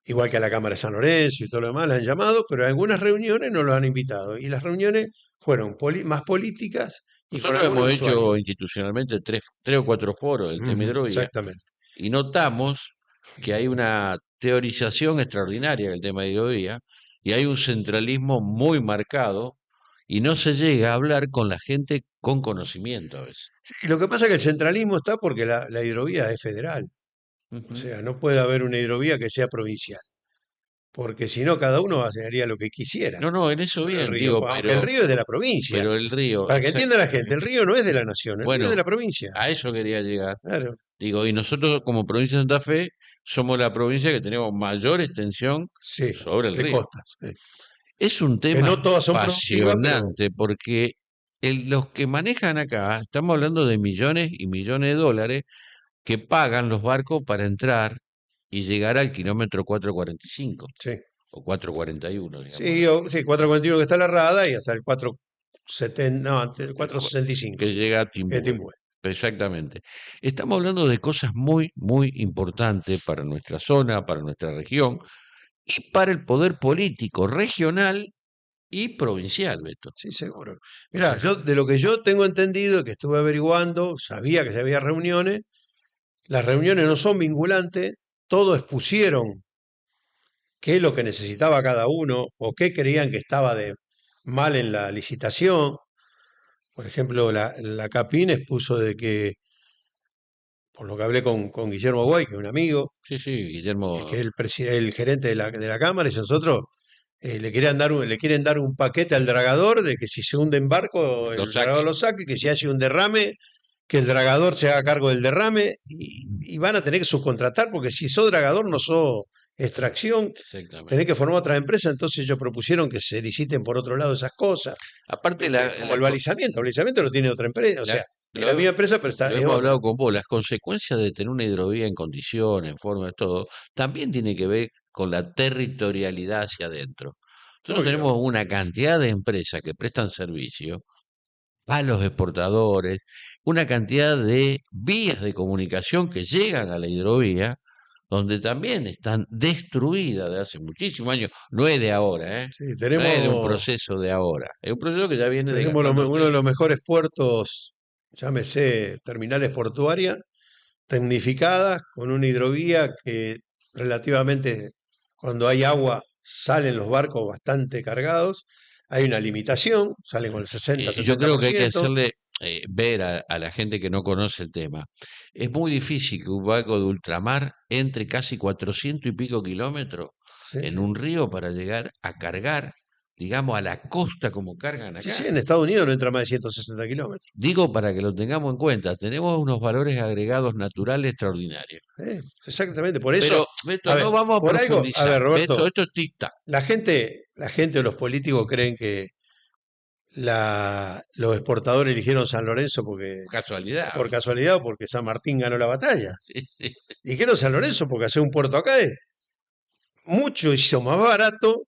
igual que a la Cámara de San Lorenzo y todo lo demás, la han llamado, pero a algunas reuniones no los han invitado. Y las reuniones fueron más políticas y con Nosotros algunos hemos usuarios. hecho institucionalmente tres o cuatro foros del tema Ujú, hidrovía exactamente. y notamos que hay una teorización extraordinaria del tema de hidrovía y hay un centralismo muy marcado y no se llega a hablar con la gente con conocimiento a veces. Y lo que pasa es que el centralismo está porque la hidrovía es federal. O Ujú. sea, no puede haber una hidrovía que sea provincial, porque si no, cada uno haría lo que quisiera No, no, en eso sobre el bien, río, digo, aunque el río es de la provincia. pero el río, Para que entienda la gente, el exactamente. río no es de la nación, el río es de Bueno, la provincia. a eso quería llegar. Claro, Digo, y nosotros como provincia de Santa Fe somos la provincia que tenemos mayor extensión sí, sobre el de río. costas. Sí. Es un Que tema no todas son productivas, pero apasionante porque los que manejan acá, estamos hablando de millones y millones de dólares que pagan los barcos para entrar y llegar al kilómetro 445 sí. o 441, Sí, digámoslo. sí, 441 que está la Rada y hasta el 470, no, antes el El cua- 465, que llega a que es Timbúes. Timbúes. Exactamente. Estamos hablando de cosas muy, muy importantes para nuestra zona, para nuestra región y para el poder político regional y provincial, Beto. Sí, seguro. O Mirá, sea, yo de lo que yo tengo entendido, que estuve averiguando, sabía que se había reuniones, las reuniones no son vinculantes, todos expusieron qué es lo que necesitaba cada uno o qué creían que estaba de mal en la licitación. Por ejemplo, la Capin expuso de que, por lo que hablé con Guillermo Guay, que es un amigo, sí, sí, que Guillermo, es el gerente de la Cámara, y nosotros le quieren dar un paquete al dragador de que si se hunde en barco, lo el dragador saque. lo saque, que si hace un derrame, que el dragador se haga cargo del derrame, y van a tener que subcontratar, porque si sos dragador no sos extracción, tenés Exactamente. que formar otra empresa, entonces ellos propusieron que se liciten por otro lado esas cosas, Aparte, ¿viste? Como el balizamiento lo tiene otra empresa, o la- sea, es la lo, misma empresa, pero lo es hemos otra. hablado con vos, las consecuencias de tener una hidrovía en condiciones, en forma de todo, también tiene que ver con la territorialidad hacia adentro. Nosotros Obvio. tenemos una cantidad de empresas que prestan servicio a los exportadores, una cantidad de vías de comunicación que llegan a la hidrovía, donde también están destruidas de hace muchísimos años. No es de ahora, ¿eh? Sí, No es de un tenemos, proceso de ahora. Es un proceso que ya viene tenemos uno de desgastándose. los mejores puertos, llámese terminales portuarias, tecnificadas, con una hidrovía que relativamente, cuando hay agua, salen los barcos bastante cargados. Hay una limitación, salen con el 60, Yo creo que hay que 70%. hacerle ver a la gente que no conoce el tema. Es muy difícil que un barco de ultramar entre casi 400 y pico kilómetros Sí, en sí. un río para llegar a cargar, digamos, a la costa como cargan Sí, sí, acá. en Estados Unidos no entra más de 160 kilómetros. Digo para que lo tengamos en cuenta, tenemos unos valores agregados naturales extraordinarios. Exactamente, por eso, Pero, Beto, a no ver, vamos a por algo, a profundizar. ver, Beto, Roberto, esto es tic-tac. la gente o los políticos creen que los exportadores eligieron San Lorenzo Casualidad. por casualidad o porque San Martín ganó la batalla. Sí, sí, Dijeron San Lorenzo porque hacer un puerto acá es mucho más barato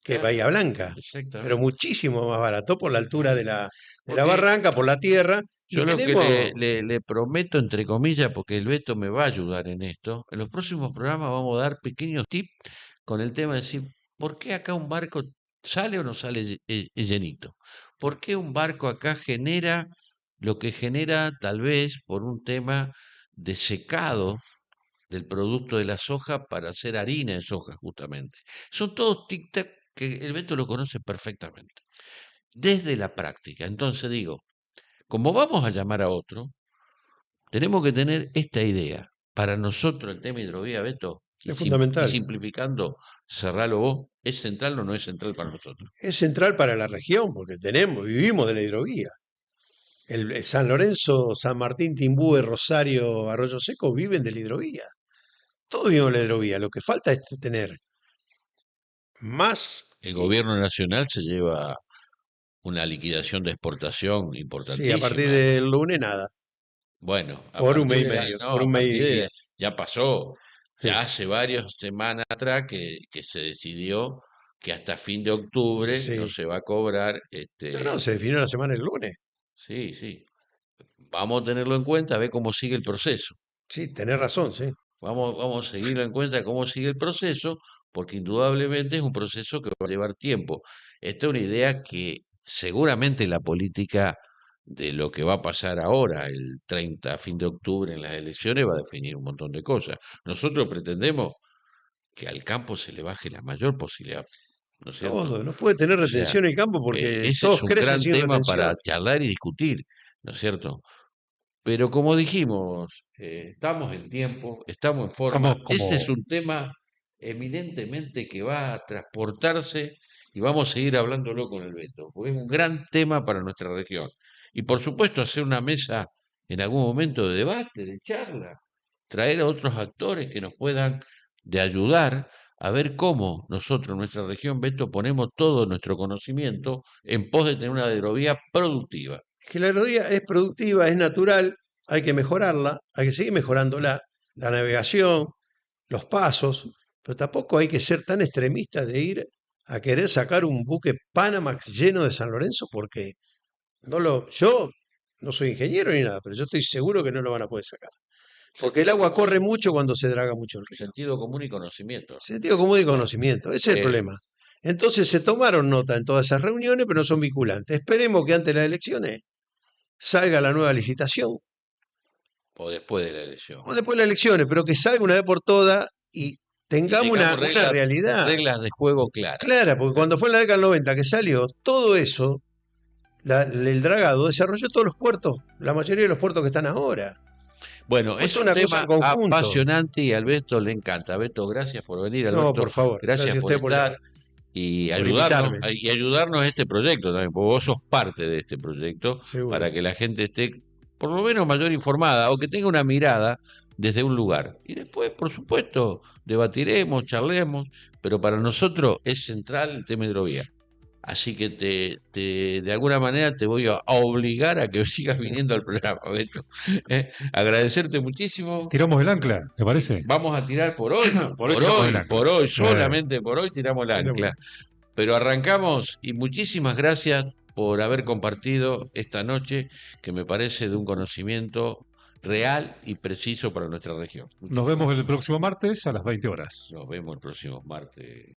que claro, Bahía Blanca, pero exactamente. muchísimo más barato por la altura de la Porque barranca, por la tierra, y yo lo que tenemos, le prometo, entre comillas, porque el Beto me va a ayudar en esto, en los próximos programas vamos a dar pequeños tips con el tema de decir, ¿por qué acá un barco sale o no sale llenito? ¿Por qué un barco acá genera lo que genera tal vez por un tema de secado del producto de la soja para hacer harina de soja, justamente? Son todos tic-tac que el Beto lo conoce perfectamente, desde la práctica. Entonces digo, como vamos a llamar a otro, tenemos que tener esta idea. Para nosotros el tema hidrovía, Beto, es y fundamental. simplificando, cerralo vos, ¿es central o no es central para nosotros? Es central para la región porque vivimos de la hidrovía. El San Lorenzo, San Martín, Timbúes, Rosario, Arroyo Seco viven de la hidrovía. Todos vivimos de la hidrovía. Lo que falta es tener más, El gobierno nacional se lleva una liquidación de exportación sí, a partir importantísima. del lunes nada, Bueno, a por un partir mes y de ahí, medio, no, por a un mes partir y de, 10. ya pasó, Sí. ya hace varias semanas atrás que se decidió que hasta fin de octubre no Sí. se va a cobrar, No, no, se definió la semana el lunes. sí, sí, vamos a tenerlo en cuenta, a ver cómo sigue el proceso. Sí, tenés razón, sí. Vamos a seguirlo en cuenta cómo sigue el proceso, porque indudablemente es un proceso que va a llevar tiempo. Esta es una idea que seguramente la política de lo que va a pasar ahora, el 30, a fin de octubre en las elecciones, va a definir un montón de cosas. Nosotros pretendemos que al campo se le baje la mayor posibilidad, ¿no es cierto? Todo, no puede tener O sea, retención el campo porque ese todos es un crecen gran sin tema para retención. charlar y discutir, ¿no es cierto? Pero como dijimos, estamos en tiempo, estamos en forma. Estamos Este es como, un tema eminentemente que va a transportarse y vamos a seguir hablándolo con el Beto, porque es un gran tema para nuestra región. Y por supuesto, hacer una mesa en algún momento de debate, de charla, traer a otros actores que nos puedan de ayudar a ver cómo nosotros en nuestra región, Beto, ponemos todo nuestro conocimiento en pos de tener una aerovía productiva. Es que la aerolínea es productiva, es natural, hay que mejorarla, hay que seguir mejorándola, la navegación, los pasos, pero tampoco hay que ser tan extremista de ir a querer sacar un buque Panamax lleno de San Lorenzo porque yo no soy ingeniero ni nada, pero yo estoy seguro que no lo van a poder sacar. Porque el Sentido agua común corre mucho cuando se draga mucho el río. Sentido común y conocimiento. Sentido común y ¿No? conocimiento, ese es el Eh, problema. Entonces se tomaron nota en todas esas reuniones, pero no son vinculantes. Esperemos que antes de las elecciones salga la nueva licitación, o después de la elección. o después de las elecciones, pero que salga una vez por todas y Y tengamos tengamos una realidad reglas de juego claras. clara, porque cuando fue en la década del 90 que salió, todo eso, el dragado desarrolló todos los puertos, la mayoría de los puertos que están ahora. Bueno, Fue es toda un una cosa en tema conjunto. apasionante y a Alberto le encanta. Beto, gracias por venir, No, Alberto. por favor, Gracias gracias a por usted estar y por invitarme, ayudarnos a este proyecto también, porque vos sos parte de este proyecto seguro. para que la gente esté por lo menos mayor informada o que tenga una mirada desde un lugar. Y después, por supuesto, debatiremos, charlemos, pero para nosotros es central el tema hidrovía. Así que de alguna manera te voy a obligar a que sigas viniendo al programa, Beto. Agradecerte muchísimo. tiramos el ancla, ¿te parece? Vamos a tirar por hoy, Por hoy tiramos el ancla. por hoy, solamente por hoy tiramos el Bueno, ancla. Pero arrancamos y muchísimas gracias por haber compartido esta noche que me parece de un conocimiento real y preciso para nuestra región. Nos Muchísimas vemos el gracias. próximo martes a las 20 horas. Nos vemos el próximo martes.